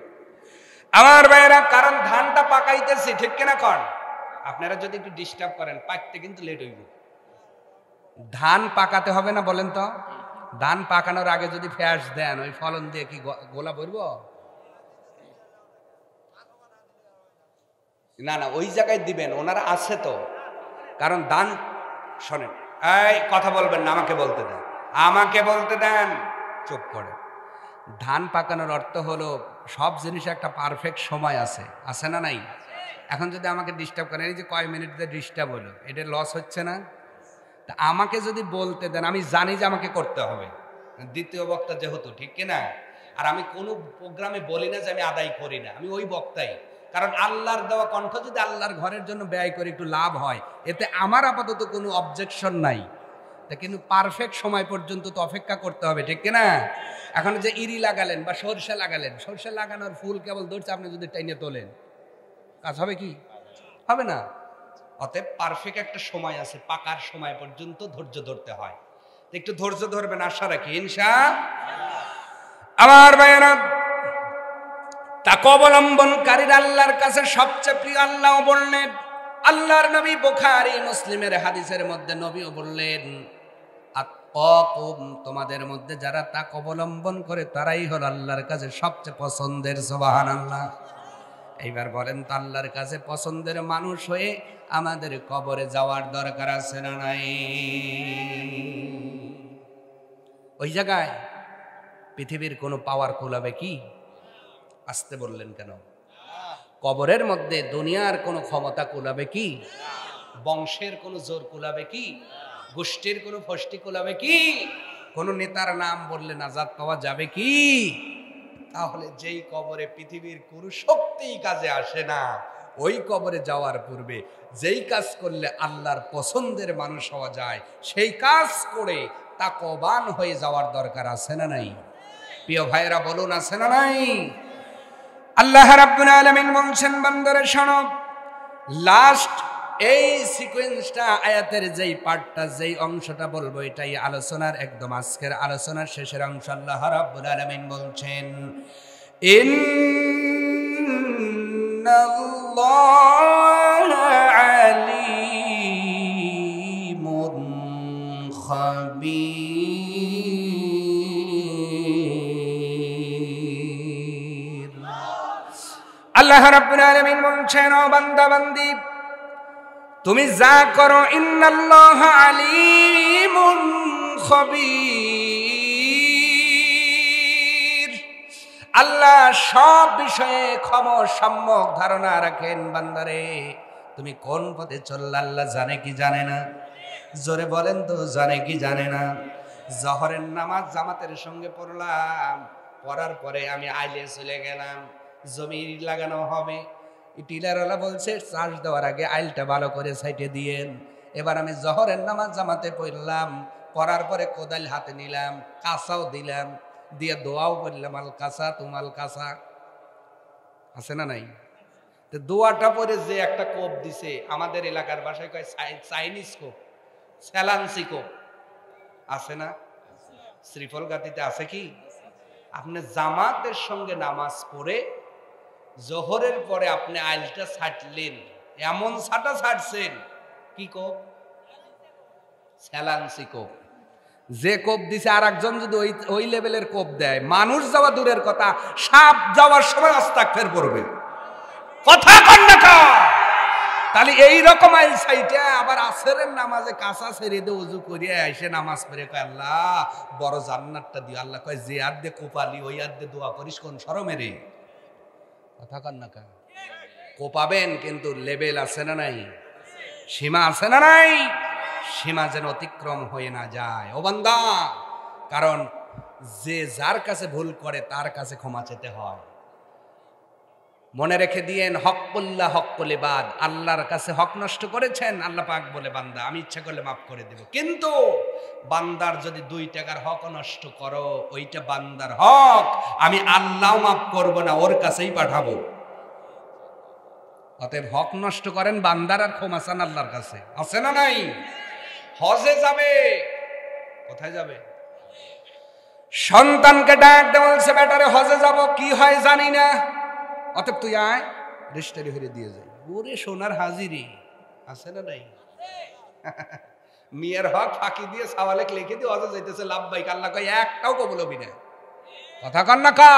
আমার ভাইয়েরা, কারণ ধানটা পাকাইতেছি। ঠিক কিনা কন? আপনারা যদি একটু ডিস্টার্ব করেন পাকতে কিন্তু লেট হইব। ধান পাকাতে হবে না বলেন তো? ধান পাকানোর আগে যদি ফ্যাস দেন, ওই ফলন দিয়ে কি গোলা ভরব? না না, ওই জায়গায় দিবেন, ওনারা আছে তো। কারণ ধান, শোনেন, এই কথা বলবেন না, আমাকে বলতে দেন, আমাকে বলতে দেন, চুপ করে। ধান পাকানোর অর্থ হলো সব জিনিসের একটা পারফেক্ট সময় আছে, আছে না নাই? এখন যদি আমাকে ডিস্টার্ব করেন, এই যে কয় মিনিট ডিস্টার্ব হলো, এটা লস হচ্ছে না? তা আমাকে যদি বলতে দেন, আমি জানি যে আমাকে করতে হবে, দ্বিতীয় বক্তা যেহেতু। ঠিক কিনা? আর আমি কোনো প্রোগ্রামে বলি না যে আমি আদায় করি না, আমি ওই বক্তাই। কারণ আল্লাহর দেওয়া কণ্ঠ যদি আল্লাহর ঘরের জন্য ব্যয় করে একটু লাভ হয়, এতে আমার আপাতত কোনো অবজেকশন নাই। তা কিন্তু পারফেক্ট সময় পর্যন্ত তো অপেক্ষা করতে হবে। ঠিক কিনা? এখন যে ইরি লাগালেন বা সরষে লাগালেন, সরষে লাগানোর ফুল কেবল ধরছে, আপনি যদি টাইনে তোলেন, কাজ হবে কি? হবে না। অতএব পারফেক্ট একটা সময় আছে, পাকার সময় পর্যন্ত ধৈর্য ধরতে হয়। একটু ধৈর্য ধরবেন, আশা রাখি ইনশাআল্লাহ। আমার ভাইয়েরা, তাকওয়া অবলম্বনকারীর আল্লাহর কাছে সবচেয়ে প্রিয়। আল্লাহ বললেন, আল্লাহর নবী বুখারী মুসলিমের হাদিসের মধ্যে নবীও বললেন, আত্তাকুম, তোমাদের মধ্যে যারা তাকওয়া অবলম্বন করে তারাই হলো আল্লাহর কাছে সবচেয়ে পছন্দের। সুবহানাল্লাহ। এইবার বলেন তো, আল্লাহর কাছে পছন্দের মানুষ হয়ে আমাদের কবরে যাওয়ার দরকার আছে না নাই? ওই জায়গায় পৃথিবীর কোনো পাওয়ার কুলাবে কি? আসতে বললেন কেন? কবরের মধ্যে দুনিয়ার কোনো ক্ষমতা কুলাবে কি? বংশের কোনো জোর কুলাবে কি? গোষ্ঠীর কোনো ফষ্টি কুলাবে কি? কোনো নেতার নাম বললে নাজাত পাওয়া যাবে কি? তাহলে যেই কবরে পৃথিবীর কোনো শক্তি কাজে আসে না, ওই কবরে যাওয়ার পূর্বে যেই কাজ করলে আল্লাহর পছন্দের মানুষ হওয়া যায়, সেই কাজ করে তাকওয়াবান হয়ে যাওয়ার দরকার আছে না নাই? প্রিয় ভাইরা বলুন, আছে না নাই? আল্লাহ রাব্বুল আলামিন বলছেন, বান্দারে শোনো, লাস্ট এই সিকোয়েন্সটা, আয়াতের যেই পার্টটা, যেই অংশটা বলবো, এটাই আলোচনার একদম আজকের আলোচনার শেষের অংশ। আল্লাহ রাব্বুল আলামিন বলছেন, ইন্নাল্লাহা আলীমুন খাবীর। আল্লাহ রাব্বুল আলামিন বলছেন, ও বান্দা বান্দি, তুমি যা করো, ইন্নাল্লাহা আলিমুন খাবীর, আল্লাহ সব বিষয়ে সম্যক ধারণা রাখেন। বান্দারে, তুমি কোন পথে চললে আল্লাহ জানে কি জানে না? জোরে বলেন তো, জানে কি জানে না? জহরের নামাজ জামাতের সঙ্গে পড়লাম, পড়ার পরে আমি আইলে চলে গেলাম, জমি লাগানো হবে, টিলারওয়ালা বলছে চাষ দেওয়ার আগে আইলটা ভালো করে সাইটে দিয়েন। এবার আমি জহরের নামাজ জামাতে পড়লাম, পড়ার পরে কোদাল হাতে নিলাম, কাঁচাও দিলাম, দিয়ে দোয়াও পড়লাম, আল কাঁচা তুমাল কাঁচা, আছে না নাই? তো দোয়াটা পরে যে একটা কোপ দিছে, আমাদের এলাকার ভাষায় কয় চাইনিজ কোপ, স্যালান্সি কোপ, আছে না? শ্রীফল গাতিতে আছে কি? আপনি জামাতের সঙ্গে নামাজ পড়ে জোহরের পরে আপনি আইলটা ছাটলেন, এমন ছাটা ছাড়ছেন, কি কোপ? স্যালান্সি কোপ। যে কোপ দিছে আর একজন যদি ওই লেভেলের কোপ দেয়, মানুষ যাওয়া দূরের কথা, সাপ যাওয়ার সময় আস্তাগফির পড়বে। কথা কন না কা? তাহলে এইরকম আইল সাইটে আবার আসরের নামাজে কাঁচা ছেড়ে দিয়ে উজু করিয়া এসে নামাজ পড়ে কয়, আল্লাহ বড় জান্নাতটা দিও। আল্লাহ কয়, যে আর দে কোপালি ওই আর দে দোয়া করিস কোন শরমেরে? কথা কন না কা? কোপাবেন, কিন্তু লেভেল আছে না নাই? সীমা আছে না নাই? সীমা যেন অতিক্রম হয়ে না যায় ও বান্দা। কারণ যে যার কাছে ভুল করে তার কাছে ক্ষমা চেতে হয়। মনে রেখে দিয়েন, হক্কুল্লাহ হক্কুল ইবাদ, আল্লাহর কাছে হক নষ্ট করেছেন, আল্লাহ পাক বলে বান্দা আমি ইচ্ছা করলে মাফ করে দেব। কিন্তু বান্দার যদি 2 টাকার হক নষ্ট করো, ওইটা বান্দার হক, আমি আল্লাহ মাফ করব না, ওর কাছেই পাঠাবো। অতএব হক নষ্ট করেন বান্দার, আর ক্ষমা চান আল্লাহর কাছে, আছে না নাই? হজে যাবে, কোথায় যাবে? সন্তানকে ডাক দেওয়া বলছে, বেটারে হজে যাব, কি হয় জানি না, অতএব তুই আয়, রেজিস্ট্রি হয়ে দিয়ে যাই। ওরে সোনার হাজিরি, আছে না নাই? মিয়ার হক ফাঁকি দিয়ে সাওয়ালেক লিখে দিয়ে হজে যাইতেছে, লাভবাইক, আল্লাহ কয় একটাও কবুল হবি না। কথা কন না কা?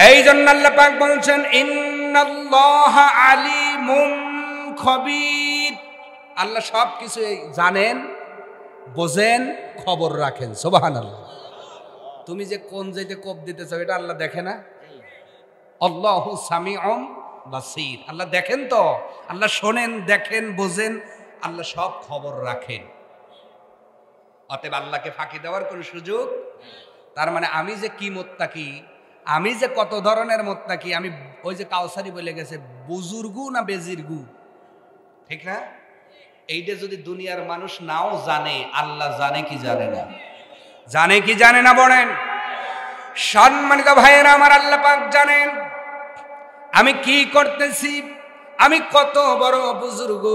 এই জন্য আল্লাহ পাক বলছেন, ইন্নাল্লাহা আলিমুন খাবীর, আল্লাহ সব কিছু জানেন, বোঝেন, খবর রাখেন। সুবহানাল্লাহ। তুমি যে কোন যেতে কোপ দিতেছ এটা আল্লাহ দেখে না? আল্লাহু সামিউম বাসীর, আল্লাহ দেখেন তো, আল্লাহ শোনেন, দেখেন, বোঝেন, আল্লাহ সব খবর রাখেন। অতএব আল্লাহকে ফাঁকি দেওয়ার কোনো সুযোগ। তার মানে আমি যে কি মুত্তাকি, আমি যে কত ধরনের মুত্তাকি, আমি ওই যে কাউসারি বলে গেছে, বুজুর্গু না বেজিরগু, ঠিক না? এইটা যদি দুনিয়ার মানুষ নাও জানে, আল্লাহ জানে কি জানে না? জানে কি জানে না বলেন? সম্মানিত ভাইয়েরা আমার, আল্লাহ পাক জানেন আমি কি করতেছি, আমি কত বড় বুজুর্গ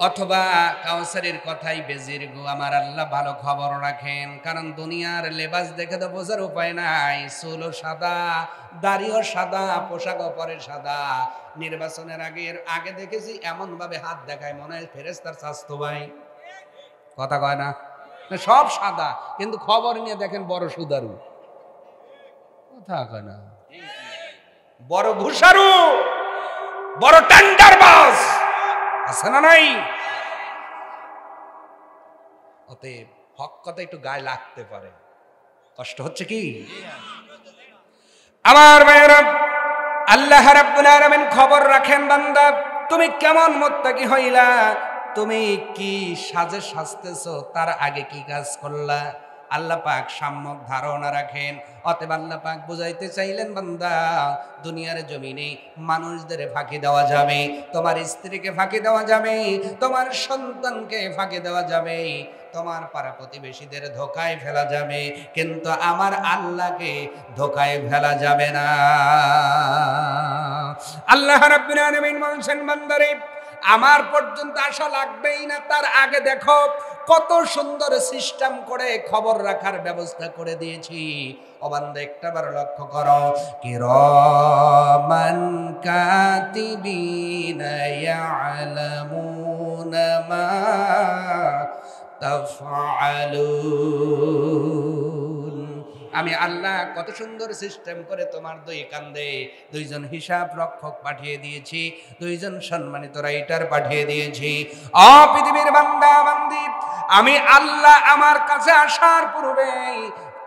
অথবা কাউসারের কথাই বেজিরগু, আমার আল্লাহ ভালো খবর রাখেন। কারণ দুনিয়ার লেবাস দেখে তো বোঝার উপায় নাই, চুলও সাদা, দাড়িও সাদা, পোশাকও পরে সাদা। নির্বাচনের আগে দেখেছি এমন ভাবে হাত দেখায় মনে হয় ফেরেশতার স্বাস্থ্য ভাই, কথা কয় না? সব সাদা, কিন্তু খবর নিয়ে দেখেন বড় সুদারু, কথা কয় না? বড় ঘুষারু, বড় টেন্ডারবাজ, আছে না নাই? অতএব হক কথা একটু গায়ে লাগতে পারে, কষ্ট হচ্ছে কি আমার ভাইয়েরা? আল্লাহ রাব্বুল আলামিন খবর রাখেন, বান্দা তুমি কেমন মুত্তাকি হইলা, তুমি কি সাজে সাজতেছো, তার আগে কি কাজ করলা, আল্লাহ পাক সম্যক ধারণা রাখেন। অতএব আল্লাহ পাক বুঝাইতে চাইলেন, বান্দা দুনিয়ার জমিনে মানুষদের ফাঁকি দেওয়া যাবে, তোমার স্ত্রীকে ফাঁকি দেওয়া যাবে, তোমার সন্তানকে ফাঁকি দেওয়া যাবে, তোমার পাড়া প্রতিবেশীদের ধোকায় ফেলা যাবে, কিন্তু আমার আল্লাহকে ধোকায় ফেলা যাবে না। আল্লাহ রাব্বুল আলামিন বলেন, বান্দারে আমার পর্যন্ত আশা লাগবেই না, তার আগে দেখো কত সুন্দর সিস্টেম করে খবর রাখার ব্যবস্থা করে দিয়েছি। ও বান্দা একটাবার লক্ষ্য করো, কিরামান কাতিবিনা ইয়ালামুনা মা তাফআলুন। আমি আল্লাহ কত সুন্দর সিস্টেম করে তোমার দুই কান্দে দুইজন হিসাব রক্ষক পাঠিয়ে দিয়েছি, দুইজন সম্মানিত রাইটার পাঠিয়ে দিয়েছি। পৃথিবীর বান্দা বান্দি, আমি আল্লাহ আমার কাছে আসার পূর্বেই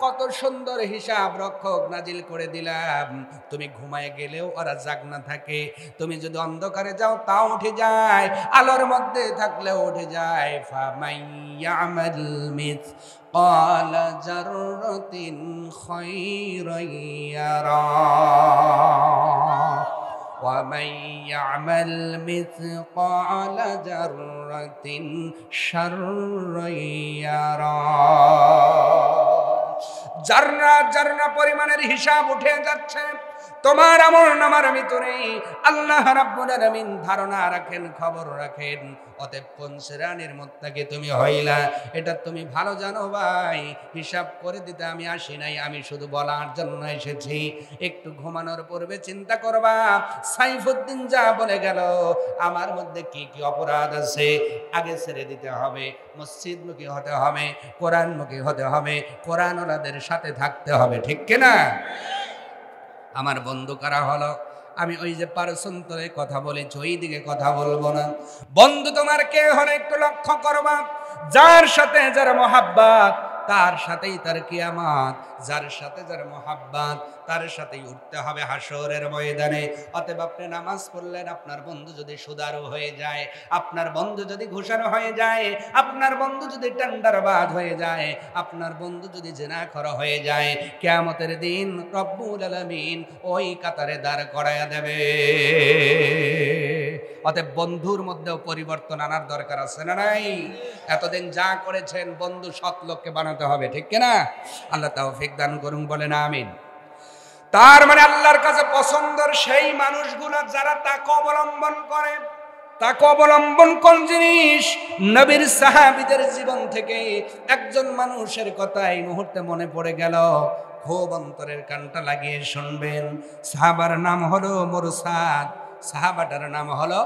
কত সুন্দর হিসাব রক্ষক নাজিল করে দিলাম। তুমি ঘুমায় গেলেও ওরা জাগনা থাকে, তুমি যদি অন্ধকারে যাও তাও উঠে যায়, আলোর মধ্যে থাকলেও উঠে যায়। ফামাইয়ামাল মিথকালা যাররাতিন খায়রান ইয়ারা ومن يعمل مثقال ذرة شرا يرى। জাররা জাররা পরিমাণের হিসাব উঠে যাচ্ছে তোমার আমল নামার ভিতরে। আল্লাহ রাব্বুল আলামিন ধারণা রাখেন, খবর রাখেন। অতএব কোন শ্রেণীর মুত্তাকি তুমি হইলা এটা তুমি ভালো জানো ভাই। হিসাব করে দিতে আমি আসি নাই, আমি শুধু বলার জন্য এসেছি। একটু ঘুমানোর পূর্বে চিন্তা করবা, সাইফুদ্দিন যা বলে গেল আমার মধ্যে কি কি অপরাধ আছে আগে ছেড়ে দিতে হবে। মসজিদমুখী হতে হবে, কোরআনমুখী হতে হবে, কোরআন ওলাদের সাথে থাকতে হবে, ঠিক কিনা? আমার বন্ধু কারা হলো? আমি ওই যে পারসন্তরে কথা বলেছি ওই দিকে কথা বলবো না। বন্ধু তোমার কে হলো একটু লক্ষ্য করবা। যার সাথে যার মহাব্বত তার সাথেই তার কিয়ামত, যার সাথে যার মহাব্বত তার সাথেই উঠতে হবে হাসরের ময়দানে। অতএব আপনি নামাজ পড়লেন, আপনার বন্ধু যদি সুদারু হয়ে যায়, আপনার বন্ধু যদি ঘুষানো হয়ে যায়, আপনার বন্ধু যদি টেন্ডারবাজ হয়ে যায়, আপনার বন্ধু যদি জিনাখোর হয়ে যায়, কিয়ামতের দিন রব্বুল আলামিন ওই কাতারে দাঁড় করায়া দেবে। অতএব বন্ধুর মধ্যেও পরিবর্তন আনার দরকার আছে না নাই? এতদিন যা করেছেন বন্ধু সৎ লোককে বানাতে হবে, ঠিক কিনা? আল্লাহ তাওফিক দান করুন, বলেন আমিন। তার মানে আল্লাহর কাছে পছন্দের সেই মানুষগুলো যারা তাকওয়া অবলম্বন করে। তাকওয়া অবলম্বন কোন জিনিস? নবীর সাহাবীদের জীবন থেকে একজন মানুষের কথা এই মুহূর্তে মনে পড়ে গেল, খুব অন্তরের কানটা লাগিয়ে শুনবেন। সাহাবার নাম হলো মুরসাদ। সাহাবাটার নাম হলো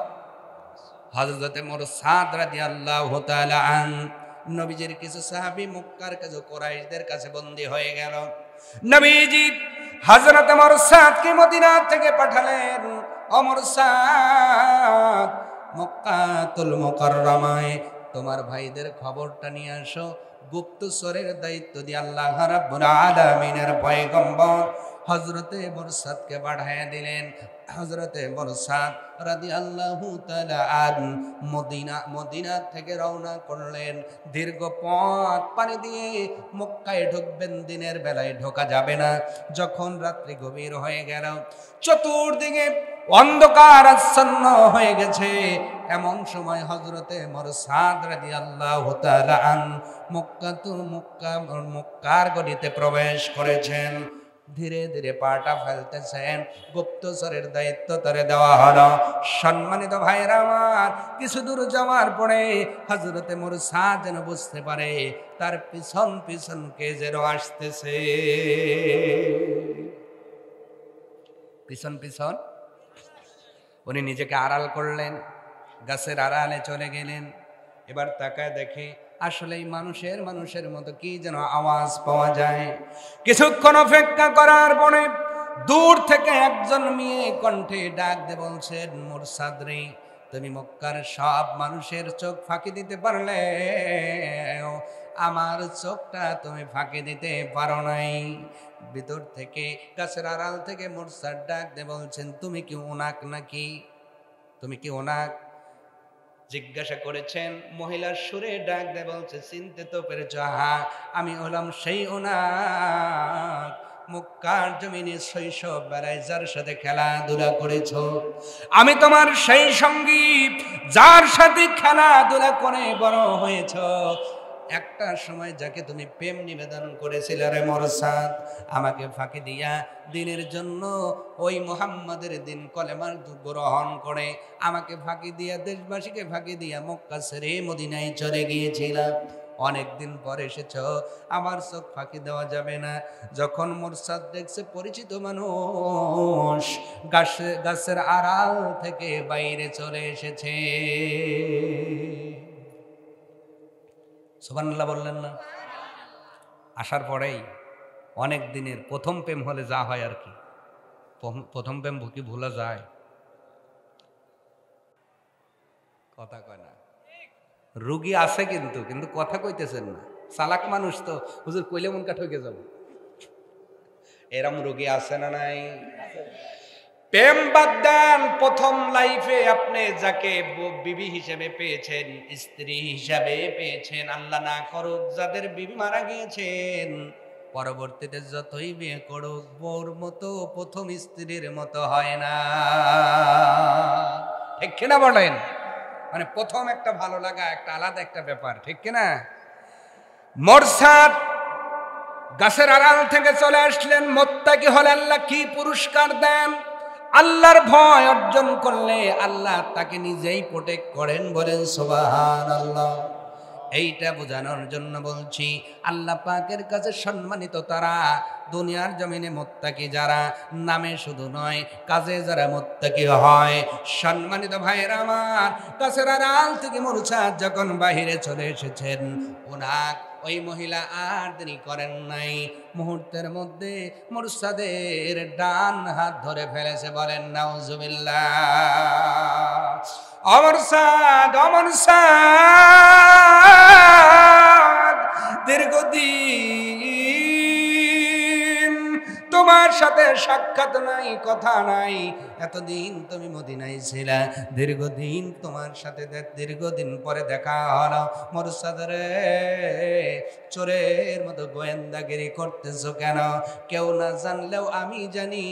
হযরতে মুরসাদ রাদিয়াল্লাহু তাআলা আন। নবীজির কিছু সাহাবী মক্কার কিছু কুরাইশদের কাছে বন্দী হয়ে গেল। নবীজি হযরত মুরসাদকে মদিনা থেকে পাঠালেন। ও মুরসাদ, মক্কাতুল মুকাররমায় তোমার ভাইদের খবরটা নিয়ে আসো। গুপ্তচরের দায়িত্ব দিয়ে আল্লাহ রাব্বুল আলামিনের পয়গম্বর হযরতে মুরসাদকে পাঠিয়ে দিলেন। হযরতে মুরসাদ রাদিয়াল্লাহু তাআলা আন মদিনা থেকে রওনা করলেন। দীর্ঘ পথ পাড়ি দিয়ে মক্কায় ঢুকবেন, দিনের বেলায় ঢোকা যাবে না। যখন রাত্রি গভীর হয়ে গেল, চতুর্দিকে অন্ধকার আচ্ছন্ন হয়ে গেছে, এমন সময় হযরতে মুরসাদ রাদিয়াল্লাহু তাআলা আন মক্কার গলিতে প্রবেশ করেছেন। ধীরে ধীরে পাটা ফেলতেছেন। গুপ্তচরের দায়িত্ব তারে দেওয়া হলো। সম্মানিত ভাইরা আমার, কিছু দূর যাওয়ার পরে হযরতে মুরসাদ যেন বুঝতে পারে তার পিছন পিছন কে যেন আসতেছে। পিছন পিছন উনি নিজেকে আড়াল করলেন, গাছের আড়ালে চলে গেলেন। এবার তাকায় দেখে আসলেই মানুষের মতো কি যেন আওয়াজ পাওয়া যায়। কিছুক্ষণ অপেক্ষা করার পরে দূর থেকে একজন মেয়ে কণ্ঠে ডাক দিয়ে বলছেন, মুরসাদ রে, তুমি মক্কার সব মানুষের চোখ ফাঁকি দিতে পারলে, আমার চোখটা তুমি ফাঁকি দিতে পারো নাই। ভিতর থেকে গাছের আড়াল থেকে মুরসাদ ডাক দিয়ে বলছেন, তুমি কি ওনাক নাকি? তুমি কি ওনাক? জিজ্ঞাসা করেছেন। মহিলার সুরে ডাক দিয়ে বলছে, চিনতে তো পেরেছ? হ্যাঁ, আমি হলাম সেই ওনাক, মক্কার জমিনে শৈশব বেলায় যার সাথে খেলাধুলা করেছ। আমি তোমার সেই সঙ্গী যার সাথে খেলাধুলা করে বড় হয়েছ। একটা সময় যাকে তুমি প্রেম নিবেদন করেছিলে রে মুরসাদ, আমাকে ফাঁকি দিয়া দিনের জন্য ওই মুহাম্মাদের দিন কলেমার গ্রহণ করে আমাকে ফাঁকি দিয়া, দেশবাসীকে ফাঁকি দিয়া মক্কা ছেড়ে মদিনায় চলে গিয়েছিলাম। অনেকদিন পর এসেছ, আমার চোখ ফাঁকি দেওয়া যাবে না। যখন মুরসাদ দেখছে পরিচিত মানুষ গাছের আড়াল থেকে বাইরে চলে এসেছে। সুবহানাল্লাহ বললেন না? আসার পরেই অনেক দিনের প্রথম প্রেম হলে যা হয় আর কি, প্রথম প্রেম কি ভোলা যায়? কথা কয় না, রুগী আছে কিন্তু কিন্তু কথা কইতেছেন না। চালাক মানুষ তো, হুজুর কইলে মন কাঠ হয়ে যাব, এরম রুগী আছে না নাই? প্রেম বাদ দেন, প্রথম লাইফে আপনি যাকে বিবি হিসেবে পেয়েছেন, স্ত্রী হিসেবে পেয়েছেন, আল্লাহ না করুক যাদের বিবি মারা গিয়েছেন, পরবর্তীতে যতই বিয়ে করুক বউর মতো প্রথম স্ত্রীর মতো হয় না। ঠিক কিনা বলেন? মানে প্রথম একটা ভালো লাগা একটা আলাদা একটা ব্যাপার, ঠিক কিনা? মোরসাদ গাছের আড়াল থেকে চলে আসলেন, মুত্তাকি হলে আল্লাহ কি পুরস্কার দেন? আল্লাহর ভয় অর্জন করলে আল্লাহ তাকে নিজেই প্রোটেক্ট করেন, বলেন সুবহানাল্লাহ। এইটা বোঝানোর জন্য বলছি, আল্লাহ পাকের কাছে সম্মানিত তারা, দুনিয়ার জমিনে মুত্তাকি যারা, নামে শুধু নয় কাজে যারা মুত্তাকি হয়। সম্মানিত ভাইয়েরা আমার, গাছের আড়াল থেকে মুরসাদ যখন বাহিরে চলে এসেছেন, ওনার ওই মহিলা আর দেরি করেন নাই, মুহূর্তের মধ্যে মুরসাদের ডান হাত ধরে ফেলেছে, বলেন নাউজুবিল্লাহ। অমরসাদ, অমরসাদ, দীর্ঘদিন তোমার সাথে সাক্ষাৎ নাই, কথা নাই, এতদিন তুমি মদিনায় ছিলা, দীর্ঘদিন তোমার সাথে দীর্ঘদিন পরে দেখা হলো। মুরসাদ রে, চোরের মতো গোয়েন্দাগিরি করতেছো কেন? কেউ না জানলেও আমি জানি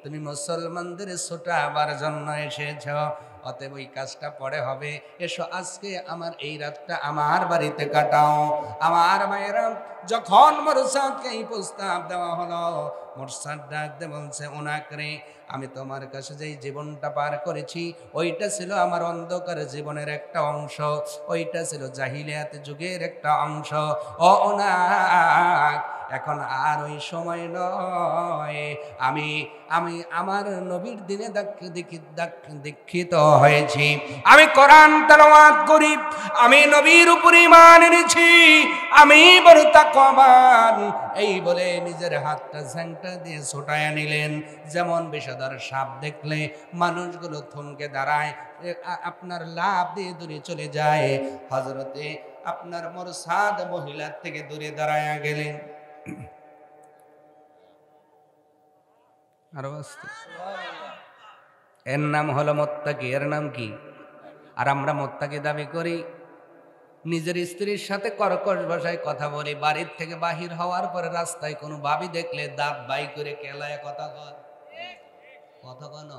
তুমি মুসলমানদের ছোটাবার জন্য এসেছ, অতএব ওই কাজটা পরে হবে। এসো আজকে আমার এই রাতটা আমার বাড়িতে কাটাও। আমার মায়েরা, যখন মুরসাদকে এই প্রস্তাব দেওয়া হলো, মুরসাদ ডাক দিয়ে বলছে, ওনাকে আমি তোমার কাছে যেই জীবনটা পার করেছি ওইটা ছিল আমার অন্ধকার জীবনের একটা অংশ, ওইটা ছিল জাহিলিয়াত যুগের একটা অংশ। ও ওনাক, এখন আর ওই সময় নয়, আমি আমি আমার নবীর দিনে দীক্ষিত হয়েছি, আমি কোরআন তেলাওয়াত করি, আমি নবীর উপর ঈমান এনেছি, আমি বড় তাকওয়াবান। এই বলে নিজের হাতটা ঝাংটা দিয়ে ছোটায়া নিলেন, যেমন বিষধর সাপ দেখলে মানুষগুলো থমকে দাঁড়ায়, আপনার লাভ দিয়ে দূরে চলে যায়, হযরতে আপনার মুরসাদ মহিলার থেকে দূরে দাঁড়ায়া গেলেন। আরো আস্তে। এর নাম হলো মুত্তাকি, এর নাম কি? আর আমরা মুত্তাকি দাবি করি, নিজের স্ত্রীর সাথে কর্কশ ভাষায় কথা বলি, বাড়ির থেকে বাহির হওয়ার পরে রাস্তায় কোনো ভাবি দেখলে দাঁত বাই করে কেলায় কথা কয়, কথা কন,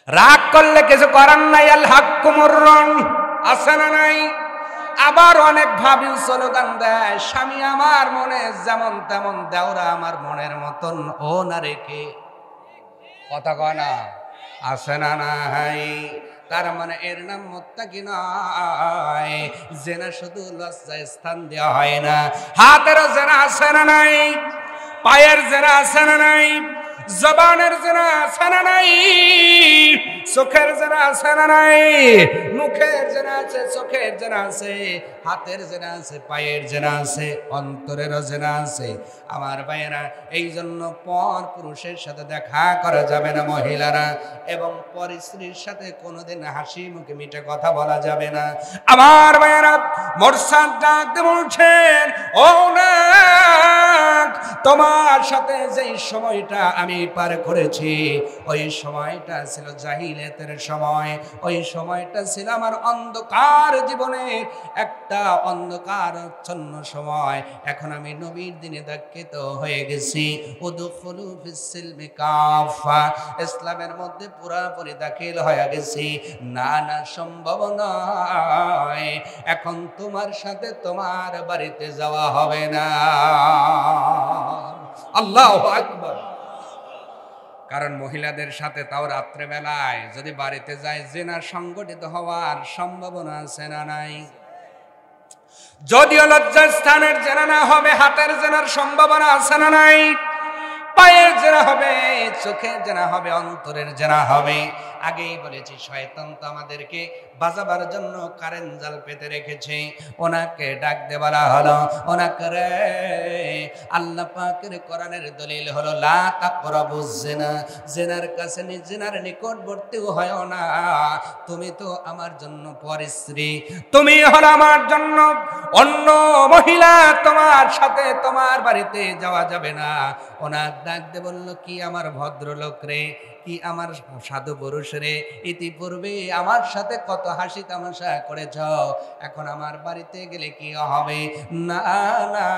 রাগ করলে কিছু করার নাই, আল হাক্কু মুররুন, আছে না নাই? আবার অনেক ভাবি স্লোগান দেয়, স্বামী আমার মনে যেমন তেমন, দেওরা আমার মনের মতন, ও না রেখে, কথা কয় না, আছে না নাই? তার মানে এর নাম মুত্তাকি নয়। জেনা শুধু লজ্জায় স্থান দেওয়া হয় না, হাতেরও জেনা আছে না নাই, পায়ের জেনা আছে না নাই, জবানের জেনা আছে না নাই, চোখের জেনা আছে না নাই, মুখের জেনা আছে, চোখের জেনা আছে, হাতের জেনা আছে, পায়ের জেনা আছে, অন্তরেরও জেনা আছে। আমার ভাইয়েরা, এই জন্য পর পুরুষের সাথে দেখা করা যাবে না মহিলারা, এবং পর স্ত্রীর সাথে কোনোদিন হাসি মুখে মিঠে কথা বলা যাবে না। আমার ভাইয়েরা, মুরসাদ ডাক দিয়ে বলছেন, ও না, তোমার সাথে যেই সময়টা আমি পার করেছি ওই সময়টা ছিল জাহিলিয়াতের সময়, ওই সময়টা ছিল আমার অন্ধকার জীবনের একটা অন্ধকারচ্ছন্ন সময়। এখন আমি নবীর দিনে দীক্ষিত হয়ে গেছি, উদখুলু ফিস-সিলমি কাফা, ইসলামের মধ্যে পুরোপুরি দাখিল হয়ে গেছি। না না, সম্ভব নয়, এখন তোমার সাথে তোমার বাড়িতে যাওয়া হবে না। আল্লাহু আকবার। কারণ মহিলাদের সাথে তাও রাত্রে বেলায় যদি বাড়িতে যায়, জিনা সংগঠিত হওয়ার সম্ভাবনা আছে না নাই? যদিও লজ্জার স্থানের জেনা না হবে, হাতের জেনার সম্ভাবনা আছে না নাই? পায়ের জেনা হবে, চোখের জেনা হবে, অন্তরের জেনা হবে। আগেই বলেছি শয়তান তো আমাদেরকে বাজাবার জন্য কারেন্ট জাল পেতে রেখেছে। ওনাকে ডাক দে বলা হলো, ওনাকে রে আল্লাহ পাকের কোরআনের দলিল হলো লা তাকরাবুজ জিনা, জিনার কাছে জিনার নিকটবর্তী হয় না। তুমি তো আমার জন্য পরস্ত্রী, তুমি হলো আমার জন্য অন্য মহিলা, তোমার সাথে তোমার বাড়িতে যাওয়া যাবে না। ওনার ডাক দে বলল, কি আমার ভদ্রলোক রে, কি আমার সাধু পুরুষ রে, ইতিপূর্বে আমার সাথে কত হাসি তামাশা করেছ, এখন আমার বাড়িতে গেলে কি হবে? না না,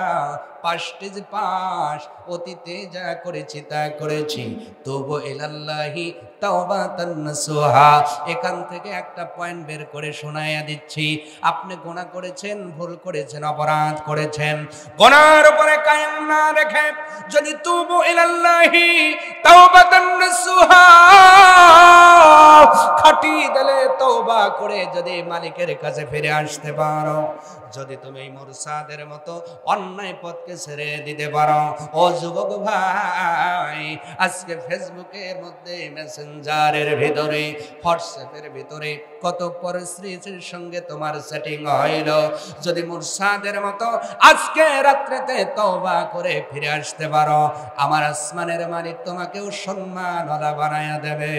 পাশটি যে পাশ, অতীতে যা করেছি তা করেছি, তবু ইলাল্লাহি তাওবাতান নাসুহা। এখান থেকে একটা পয়েন্ট বের করে শোনায়া দিচ্ছি, আপনি গুনাহ করেছেন, ভুল করেছেন, অপরাধ করেছেন, গুনার উপরে কায়েম না রেখে যদি তুবু ইলাল্লাহি তাওবাতান নাসুহা, খাঁটি দিলে তওবা করে যদি মালিকের কাছে ফিরে আসতে পারো, যদি তুমি এই মুরসাদের মতো অন্যায় পথকে ছেড়ে দিতে পারো, ও যুবক ভাই, আজকে ফেসবুকের মধ্যে, মেসেঞ্জারের ভিতরে, হোয়াটসঅ্যাপের ভিতরে কত পরস্ত্রীর সঙ্গে তোমার সেটিং হইল, যদি মুরসাদের মতো আজকে রাত্রেতে তওবা করে ফিরে আসতে পারো, আমার আসমানের মালিক তোমাকেও সম্মানওয়ালা বানায়া দেবে।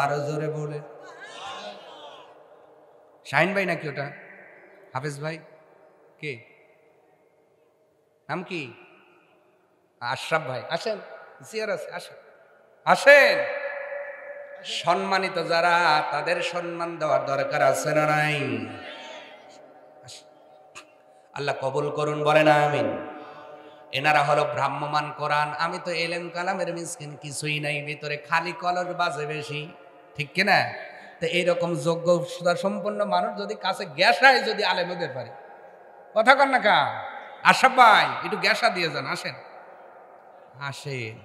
আরো জোরে বলে, শাহিন ভাই নাকি ওটা? হাফেজ ভাই কে? নাম কি? আশরাফ ভাই, আসেন, জিয়ার আছে, আসেন আসেন। সম্মানিত যারা, তাদের সম্মান দেওয়ার দরকার আছে না নাই? আল্লাহ কবুল করুন, বলেন আমিন। এনারা হলো ভ্রাম্যমান কোরআন। আমি তো এলেম কালামের মিসকিন, কিছুই নাই ভিতরে, খালি কলর বাজে বেশি, ঠিক কিনা? তো এইরকম যোগ্যতা সম্পন্ন মানুষ যদি কাছে গ্যাসায় যদি আলেম হতে পারে, কথা কন না কা? আশরাফ ভাই একটু গ্যাসা দিয়ে যান, আসেন আসেন।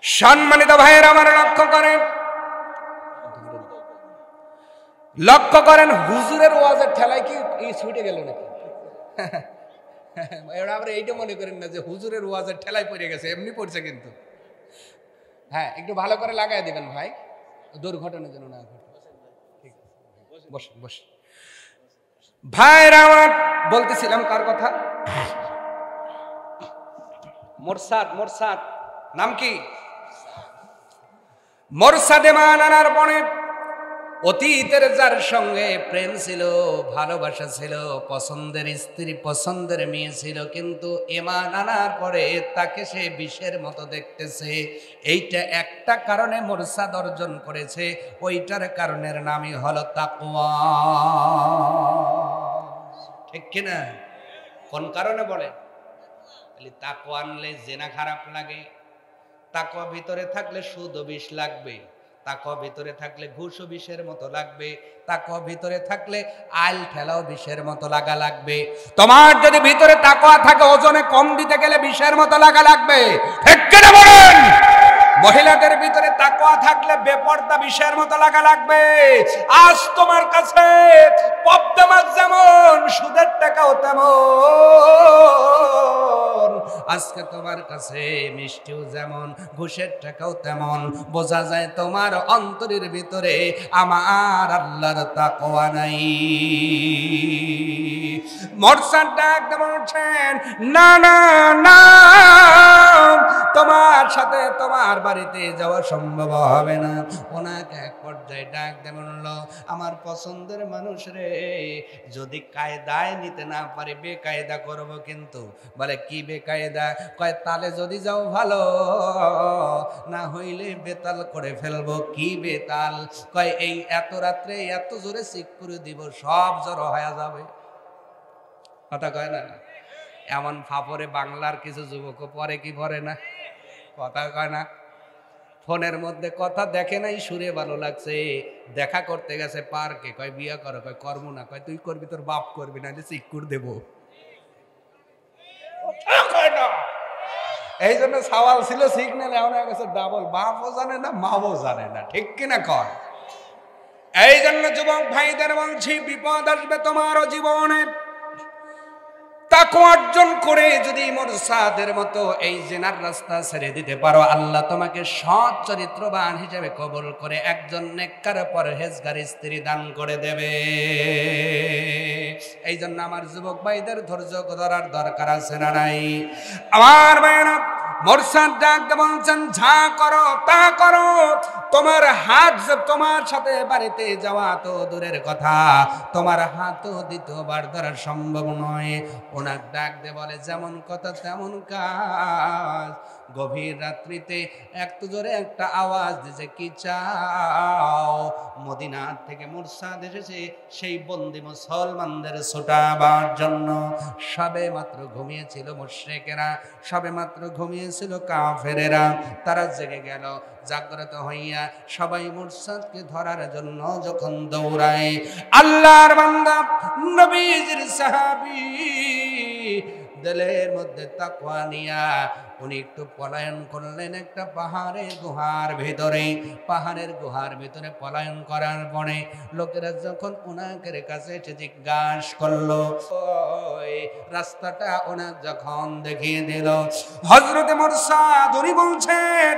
সম্মানিত ভাইয়ের আমার লক্ষ্য করেন, হুজুরের ওয়াজের ঠেলায় কি এই ছুটে গেল নাকি? আমরা এইটা মনে করেন না যে হুজুরের ওয়াজের ঠেলায় পড়ে গেছে, এমনি পড়ছে কিন্তু। হ্যাঁ, একটু ভালো করে লাগাই দিবেন ভাই, দুর্ঘটনা যেন না ঘটে। ঠিক আছে, বসেন বসেন। ভাইরা আমার, বলতেছিলাম কার কথা? মোরসাদ। মোরসাদ নাম কি? মোরসাদে মানানার বনে অতীতের যার সঙ্গে প্রেম ছিল, ভালোবাসা ছিল, পছন্দের স্ত্রী, পছন্দের মেয়ে ছিল, কিন্তু ঈমান আনার পরে তাকে সে বিষের মতো দেখতেছে। এইটা একটা কারণে মুরসাদ অর্জন করেছে, ওইটার কারণের নামই হলো তাকওয়া, ঠিক কিনা? কোন কারণে বলে? তাকওয়া আনলে জেনা খারাপ লাগে, তাকওয়া ভিতরে থাকলে সুদ বিষ লাগবে, তাকওয়া ভিতরে থাকলে ঘুষও বিষের মতো লাগবে, তাকওয়া ভিতরে থাকলে আইল ঠেলাও বিষের মতো লাগা লাগবে। তোমার যদি ভিতরে তাকওয়া থাকে, ওজনে কম দিতে গেলে বিষের মতো লাগা লাগবে, ঠিক কিনা বলেন? মহিলাদের ভিতরে তাকওয়া থাকলে বেপরদা বিষের মতো লাগা লাগবে। আজ তোমার কাছে পদ্মা মাছ যেমন, সুদের টাকাও তেমন, আজকে তোমার কাছে মিষ্টিও যেমন, ঘুষের টাকাও তেমন। বোঝা যায় তোমার অন্তরের ভিতরে আমার আল্লাহর তাকওয়া নাই। মোরসাদ ডাক বলছেন, না না না, তোমার সাথে তোমার বাড়িতে যাওয়া সম্ভব হবে না। ওনাকে এক পর্যায়ে ডাক বলল, আমার পছন্দের মানুষ রে, যদি কায়দায় নিতে না পারে বেকায়দা করব। কিন্তু বলে কি বেকায়দা? কয় তালে যদি যাও ভালো, না হইলে বেতাল করে ফেলবো। কি বেতাল? কয় এই এত রাত্রে এত জোরে চিক করে দিব, সব জড়ো হয়ে যাবে। কথা কয় না? এমন ফাপরে বাংলার কিছু যুবক পরে কি পরে না, কথা কয় না। ফোনের মধ্যে কথা দেখে নাই, সুরে ভালো লাগছে, দেখা করতে গেছে পার্কে, কয় বিয়ে করো, কয় কর্ম না, কয় তুই করবি, তোর বাপ করবি না, চিকুর দেবো। এই জন্য সওয়াল ছিল সিগন্যাল, এমন হয়ে গেছে ডাবল, বাপও জানে না মাও জানে না, ঠিক কিনা কর? এই জন্য যুবক ভাইদের বলছি, বিপদ আসবে তোমারও জীবনে, তাকওয়া অর্জন করে যদি মুরসাদের মতো এই জিনার রাস্তা ছেড়ে দিতে পারো, আল্লাহ তোমাকে সৎ চরিত্রবান হিসেবে কবুল করে একজন নেককার পরহেজগার স্ত্রী দান করে দেবে। এই জন্য আমার যুবক ভাইদের ধৈর্য ধরার দরকার আছে না নাই? আমার ভাইরা, মুরসাদ ডাক বলছেন, যা করো তা করো, তোমার হাত তোমার সাথে বাড়িতে যাওয়া তো দূরের কথা, তোমার হাতও দ্বিতীয়বার ধরা সম্ভব নয়। ওনার ডাক দে বলে, যেমন কথা তেমন কাজ। গভীর রাত্রিতে একটু জোরে একটা আওয়াজ দিছে, কি চাও? মদিনা থেকে মুরসাদ এসেছে সেই বন্দি মুসলমানদের ছোটাবার জন্য। সবে মাত্র ঘুমিয়েছিল মুশরিকেরা, সবে মাত্র ঘুমিয়েছিল কাফেরেরা, তারা জেগে গেল। জাগ্রত হইয়া সবাই মুরসাদকে ধরার জন্য যখন দৌড়ায়, আল্লাহর বান্দা নবীজির সাহাবী দিলের মধ্যে তাকওয়া নিয়া উনি একটু পলায়ন করলেন একটা পাহাড়ের গুহার ভেতরে। পাহাড়ের গুহার ভেতরে পলায়ন করার পরে লোকেরা যখন ওনাকের কাছে এসে জিজ্ঞাসা করলো, ওই রাস্তাটা ওনার যখন দেখিয়ে দিল, হযরতে মুরসাদ উনি বলছেন,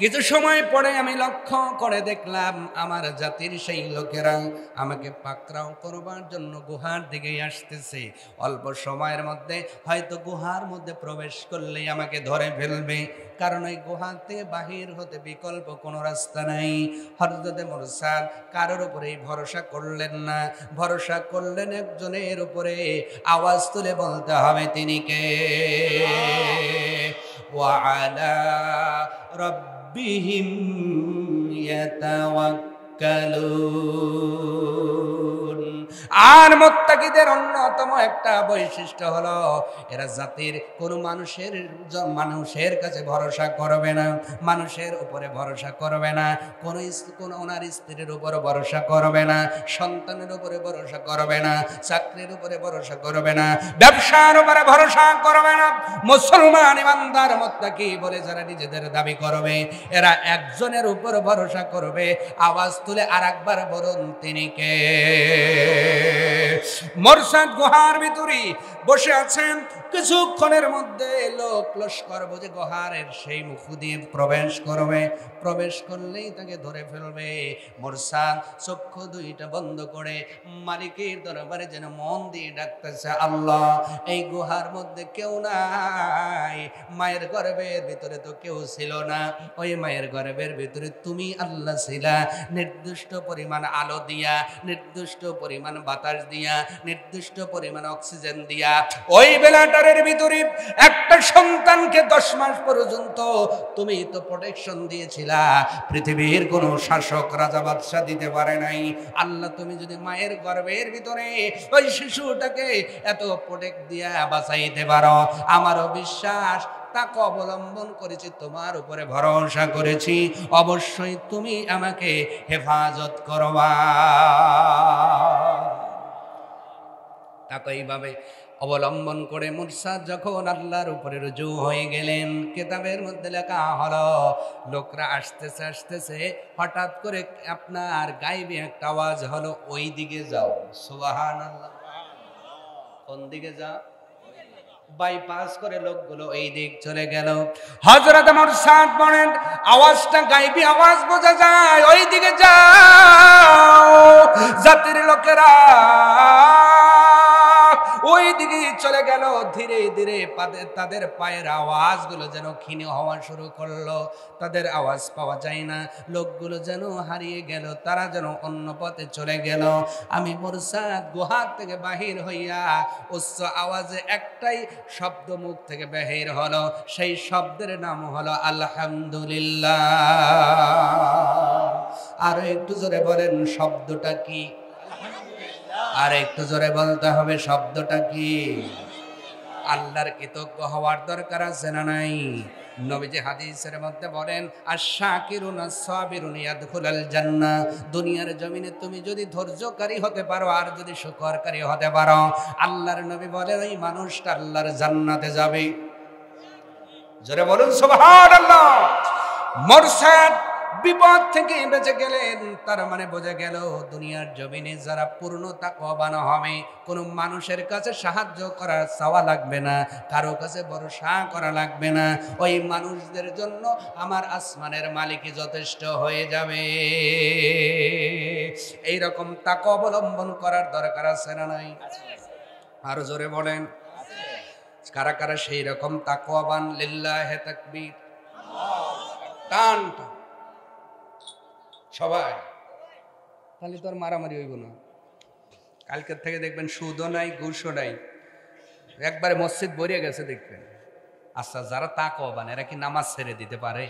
কিছু সময় পরে আমি লক্ষ্য করে দেখলাম আমার জাতির সেই লোকেরা আমাকে পাকড়াও করবার জন্য গুহার দিকে আসতেছে। অল্প সময়ের মধ্যে হয়তো গুহার মধ্যে প্রবেশ করলেই আমাকে ধরে ফেলবে, কারণ ওই গুহা থেকে বাহির হতে বিকল্প কোনো রাস্তা নাই। হযরতে মুরসাদ কারোর উপরেই ভরসা করলেন না, ভরসা করলেন একজনের উপরে। আওয়াজ তুলে বলতে হবে, তিনি কে? ওয়ালা রাব্বিহিম ইয়াতাওয়াক্কালুন। আর মুত্তাকিদের অন্যতম একটা বৈশিষ্ট্য হলো এরা জাতির কোন মানুষের কাছে ভরসা করবে না, মানুষের উপরে ভরসা করবে না, কোন ওনার স্ত্রীর উপর ভরসা করবে না, সন্তানের উপরে ভরসা করবে না, চাকরির উপরে ভরসা করবে না, ব্যবসার উপরে ভরসা করবে না। মুসলমান ইমানদার মুত্তাকি বলে যারা নিজেদের দাবি করবে, এরা একজনের উপর ভরসা করবে। আওয়াজ তুলে আরেকবার বলুন, তিনি কে? মুরসাদ গুহার ভিতরে বসে আছেন। কিছুক্ষণের মধ্যে লোক লস্কর বুঝে গুহারের সেই মুখ দিয়ে প্রবেশ করবে। প্রবেশ করলেই তাকে ধরে ফেলবে। মুরসাদ চক্ষু দুইটা বন্ধ করে মালিকের দরবারে যেন মন দিয়ে ডাকতেছে, আল্লাহ, এই গুহার মধ্যে কেউ নাই, মায়ের গর্ভের ভিতরে তো কেউ ছিল না, ওই মায়ের গর্ভের ভিতরে তুমি আল্লাহ ছিলা। নির্দিষ্ট পরিমাণ আলো দিয়া, নির্দিষ্ট পরিমাণ বাতাস দিয়া, নির্দিষ্ট পরিমাণ অক্সিজেন দিয়া ওই বেলাটারের ভিতরে একটা সন্তানকে 10 মাস পর্যন্ত তুমি তো প্রোটেকশন দিয়েছিলা। পৃথিবীর কোন শাসক রাজা বাদশা দিতে পারে নাই। আল্লাহ, তুমি যদি মায়ের গর্ভের ভিতরে ওই শিশুটাকে এত প্রোটেক্ট দিয়া বাঁচাইতে পারো, আমারও বিশ্বাস, তাকে অবলম্বন করেছি, তোমার উপরে ভরসা করেছি, অবশ্যই তুমি আমাকে হেফাজত করবা। তাকে এইভাবে অবলম্বন করে মুরসাদ যখন আল্লাহর উপরে রুজু হয়ে গেলেন, কিতাবের মধ্যে লেখা হলো লোকরা আসতেছে আসতেছে, হঠাৎ করে আপনার গায়েবী একটা আওয়াজ হলো, ওই দিকে যাও। সুবহানাল্লাহ। কোন দিকে যাও? বাইপাস করে লোকগুলো এই দিক চলে গেল। হযরত মুরসাদ বলেন, আওয়াজটা গায়েবী আওয়াজ বোঝা যায়, ওই দিকে যাও। জাতির লোকেরা ওই দিকে চলে গেল। ধীরে ধীরে তাদের পায়ের আওয়াজগুলো যেন ক্ষীণ হওয়া শুরু করলো, তাদের আওয়াজ পাওয়া যায় না, লোকগুলো যেন হারিয়ে গেল, তারা যেন অন্য পথে চলে গেল। আমি মুরসাদ গুহার থেকে বাহির হইয়া উচ্চ আওয়াজে একটাই শব্দ মুখ থেকে বাহির হলো, সেই শব্দের নাম হলো আলহামদুলিল্লাহ। আরো একটু জোরে বলেন, শব্দটা কি? আর একটু জোরে বলতে হবে, শব্দটা কি? আল্লাহর কৃতজ্ঞ হওয়ার দরকার আছে না নাই? নবীজি হাদিসের মধ্যে বলেন, আশ-শাকিরুনা আস-সাবিরুনা ইয়াদখুলুল জান্নাহ। দুনিয়ার জমিনে তুমি যদি ধৈর্যকারী হতে পারো আর যদি শুকরকারী হতে পারো, আল্লাহর নবী বলেন ওই মানুষটা আল্লাহর জান্নাতে যাবে। জোরে বলুন সুবহানাল্লাহ। মুরসাদ বিপদ থেকে বেঁচে গেলেন। তার মানে বোঝা গেল দুনিয়ার জমিনে যারা পূর্ণ তাকওয়াবান হবে, কোনো মানুষের কাছে সাহায্য করার চাওয়া লাগবে না, কারো কাছে ভরসা করা লাগবে না, ওই মানুষদের জন্য আমার আসমানের মালিকই যথেষ্ট হয়ে যাবে। এইরকম তাকওয়া অবলম্বন করার দরকার আছে না নাই? আরো জোরে বলেন, কারা কারা সেই রকম তাকওয়াবান? লিল্লাহে তাকবীর, টান টান সবাই। তাহলে তো আর মারামারি হইব না। কালকের থেকে দেখবেন সুদও নাই, ঘুষও নাই, একবারে মসজিদ ভরিয়ে গেছে দেখবেন। আচ্ছা, যারা তাকওয়াবান এরা কি নামাজ ছেড়ে দিতে পারে?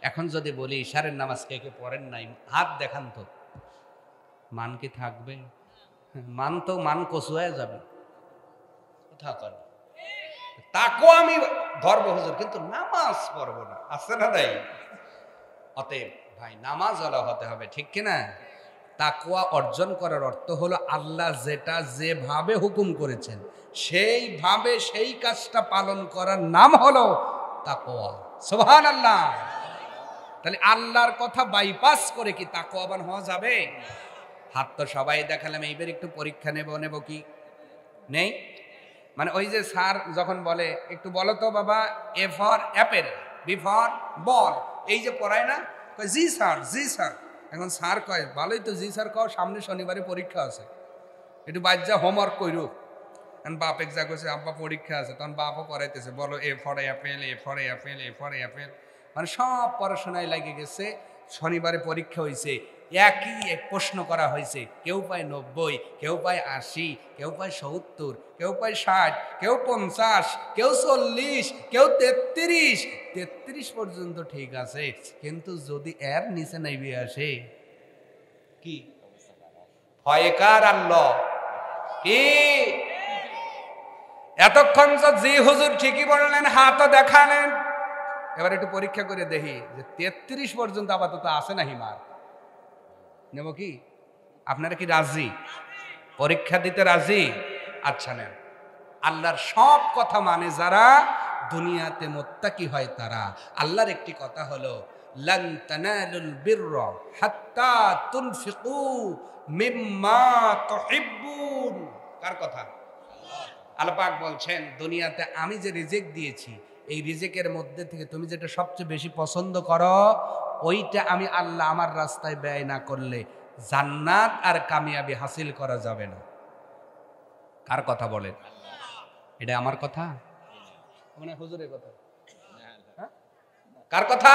এখন যদি বলি ইশারের নামাজ কে কে পড়েন নাই, হাত দেখান তো, মান কি থাকবে? মান তো মান কচু হয়ে যাবে। কথা কর, তাকওয়া আমি ধরবো হুজুর, কিন্তু নামাজ পড়বো না, আছে না তাই? অতএব ভাই নামাজ ওয়ালা হতে হবে, ঠিক কিনা? তাকওয়া অর্জন করার অর্থ হলো আল্লাহ যেটা যেভাবে হুকুম করেছেন সেইভাবে সেই কাজটা পালন করার নাম হলো তাকওয়া। সুবহানাল্লাহ। তাহলে আল্লাহর কথা বাইপাস করে কি তাকওয়াবান হওয়া যাবে? হাত তো সবাই দেখালাম, এইবার একটু পরীক্ষা নেব কি নেই? মানে ওই যে স্যার যখন বলে একটু বলো তো বাবা, A for apple, B for ball, এই যে পড়ায় না, কয় জি স্যার, জি স্যার। এখন স্যার কয় ভালোই তো জি স্যার কও, সামনে শনিবারে পরীক্ষা আছে, একটু বাচ্চা হোমওয়ার্ক করু। এখন বাপ এক্সা করছে আব্বা পরীক্ষা আছে, তখন বাপও পড়াইতেছে, বলো এ for Apple, A for Apple, A for Apple. মানে সব পড়াশোনায় লাগে গেছে। শনিবারে পরীক্ষা হয়েছে, একই এক প্রশ্ন করা হয়েছে, কেউ পায় 90, কেউ পায় 80, কেউ পায় 70, কেউ পায় 60, কেউ 50, কেউ 40, কেউ 33 পর্যন্ত ঠিক আছে, কিন্তু যদি এর নিচে নাইবে আসে কি ভয়কার আল্লাহ কি? এতক্ষণ তো জি হুজুর ঠিকই বললেন, হাতও দেখালেন, এবার একটু পরীক্ষা করে দেখি যে 33 পর্যন্ত আপাতত আছে না হিমার নেব কি? আপনারা কি রাজি? পরীক্ষা দিতে রাজি? আচ্ছা নেন। আল্লাহর সব কথা মানে যারা দুনিয়াতে মুত্তাকি হয় তারা। আল্লাহর একটি কথা হলো লান তানালুল বিররা হাত্তা তুনফিকু মিম্মা তুহিব্বুন। কার কথা? আল্লাহ পাক বলছেন দুনিয়াতে আমি যে রিজিক দিয়েছি, এই রিজিকের মধ্যে থেকে তুমি যেটা সবচেয়ে বেশি পছন্দ করো, ওইটা আমি আল্লাহ আমার রাস্তায় ব্যয় না করলে জান্নাত আর কামিয়াবি হাসিল করা যাবে না। কার কথা বলেন? এটা আমার কথা? মানে হুজুরের কথা? কার কথা?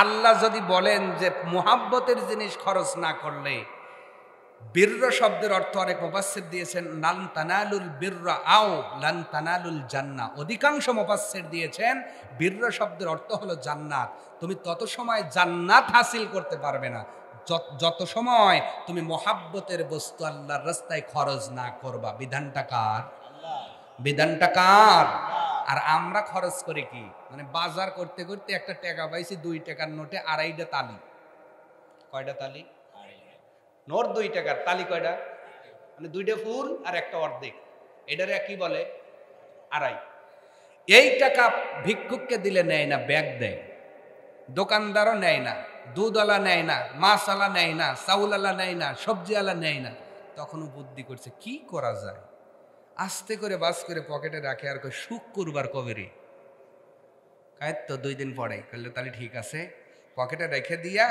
আল্লাহ যদি বলেন যে মুহাব্বতের জিনিস খরচ না করলে, বিররা শব্দের অর্থ অনেক মুফাসসির দিয়েছেন লান তানালুল বিররা আও লান তানালুল জান্নাহ। অধিকাংশ মুফাসসির দিয়েছেন বিররা শব্দের অর্থ হলো জান্নাত। তুমি তত সময় জান্নাত হাসিল করতে পারবে না যত সময় তুমি মুহাব্বতের বস্তু আল্লাহর রাস্তায় খরচ না করবা। বিধানটা কার? বিধানটা কার? আর আমরা খরচ করি কি? মানে বাজার করতে করতে একটা টাকা পাইছি, 2 টাকার নোটে 2.5টা তালি। কয়টা তালি? নোট 2 টাকার, তালি কয়টা? মানে 2টা ফুল আর একটা অর্ধেক, এটারে কি বলে? 2.5। এই টাকা ভিক্ষুককে দিলে নেয় না, ব্যাগ দেয়। দোকানদারও নেয় না, দুধওয়ালা নেয় না, মাছওয়ালা নেয় না, চাউলওয়ালা নেয় না, সবজিওয়ালা নেয় না। তখনও বুদ্ধি করছে কি করা যায়, আস্তে করে বাস করে পকেটে রাখে আর কই শুক্রবার কবে রে? কায় তো 2 দিন পরে। করলে তাহলে ঠিক আছে, পকেটে রেখে দিয়া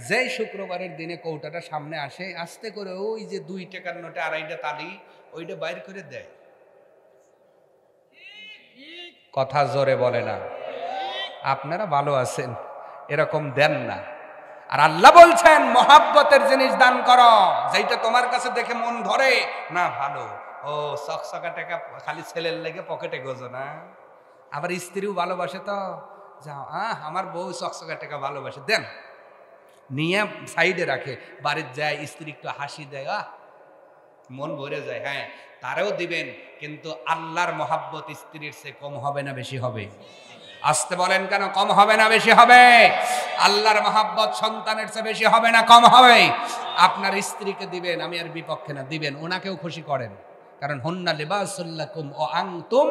যেই শুক্রবারের দিনে কৌটাটা সামনে আসে, আস্তে করে ওই যে 2 টাকার নোটে 2.5টা তালি ওইটা বাইর করে দেয়। কথা জোরে বলে না। আপনারা ভালো আছেন, এরকম দেন না। আর আল্লাহ বলছেন মহাব্বতের জিনিস দান করো, যেটা তোমার কাছে দেখে মন ধরে না ভালো। ও চকচকা টাকা খালি ছেলের লেগে পকেটে গোজো না, আবার স্ত্রীও ভালোবাসে তো যাও, আমার বউ চকচকা টাকা ভালোবাসে, দেন। নিয়ে সাইডে রাখে, বাড়ির যায়, স্ত্রী একটু হাসি দেয়, মন ভরে যায়। হ্যাঁ, তারাও দিবেন, কিন্তু আল্লাহর মহাব্বত স্ত্রীর চেয়ে কম হবে না বেশি হবে? আসতে বলেন কেন? কম হবে না বেশি হবে? আল্লাহর মহাব্বত সন্তানের চেয়ে বেশি হবে না কম হবে? আপনার স্ত্রীকে দিবেন, আমি আর বিপক্ষে না, দিবেন, ওনাকেও খুশি করেন, কারণ হুন্না লিবাসুল লাকুম ওয়া আনতুম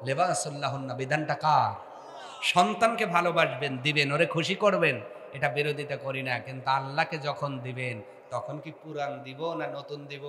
লিবাসুল লাহুন্না। বিধানটা কার? সন্তানকে ভালোবাসবেন, দিবেন, ওরে খুশি করবেন, এটা বিরোধিতা করি না, কিন্তু আল্লাহকে যখন দিবেন তখন কি পুরান দিব না নতুন দিব?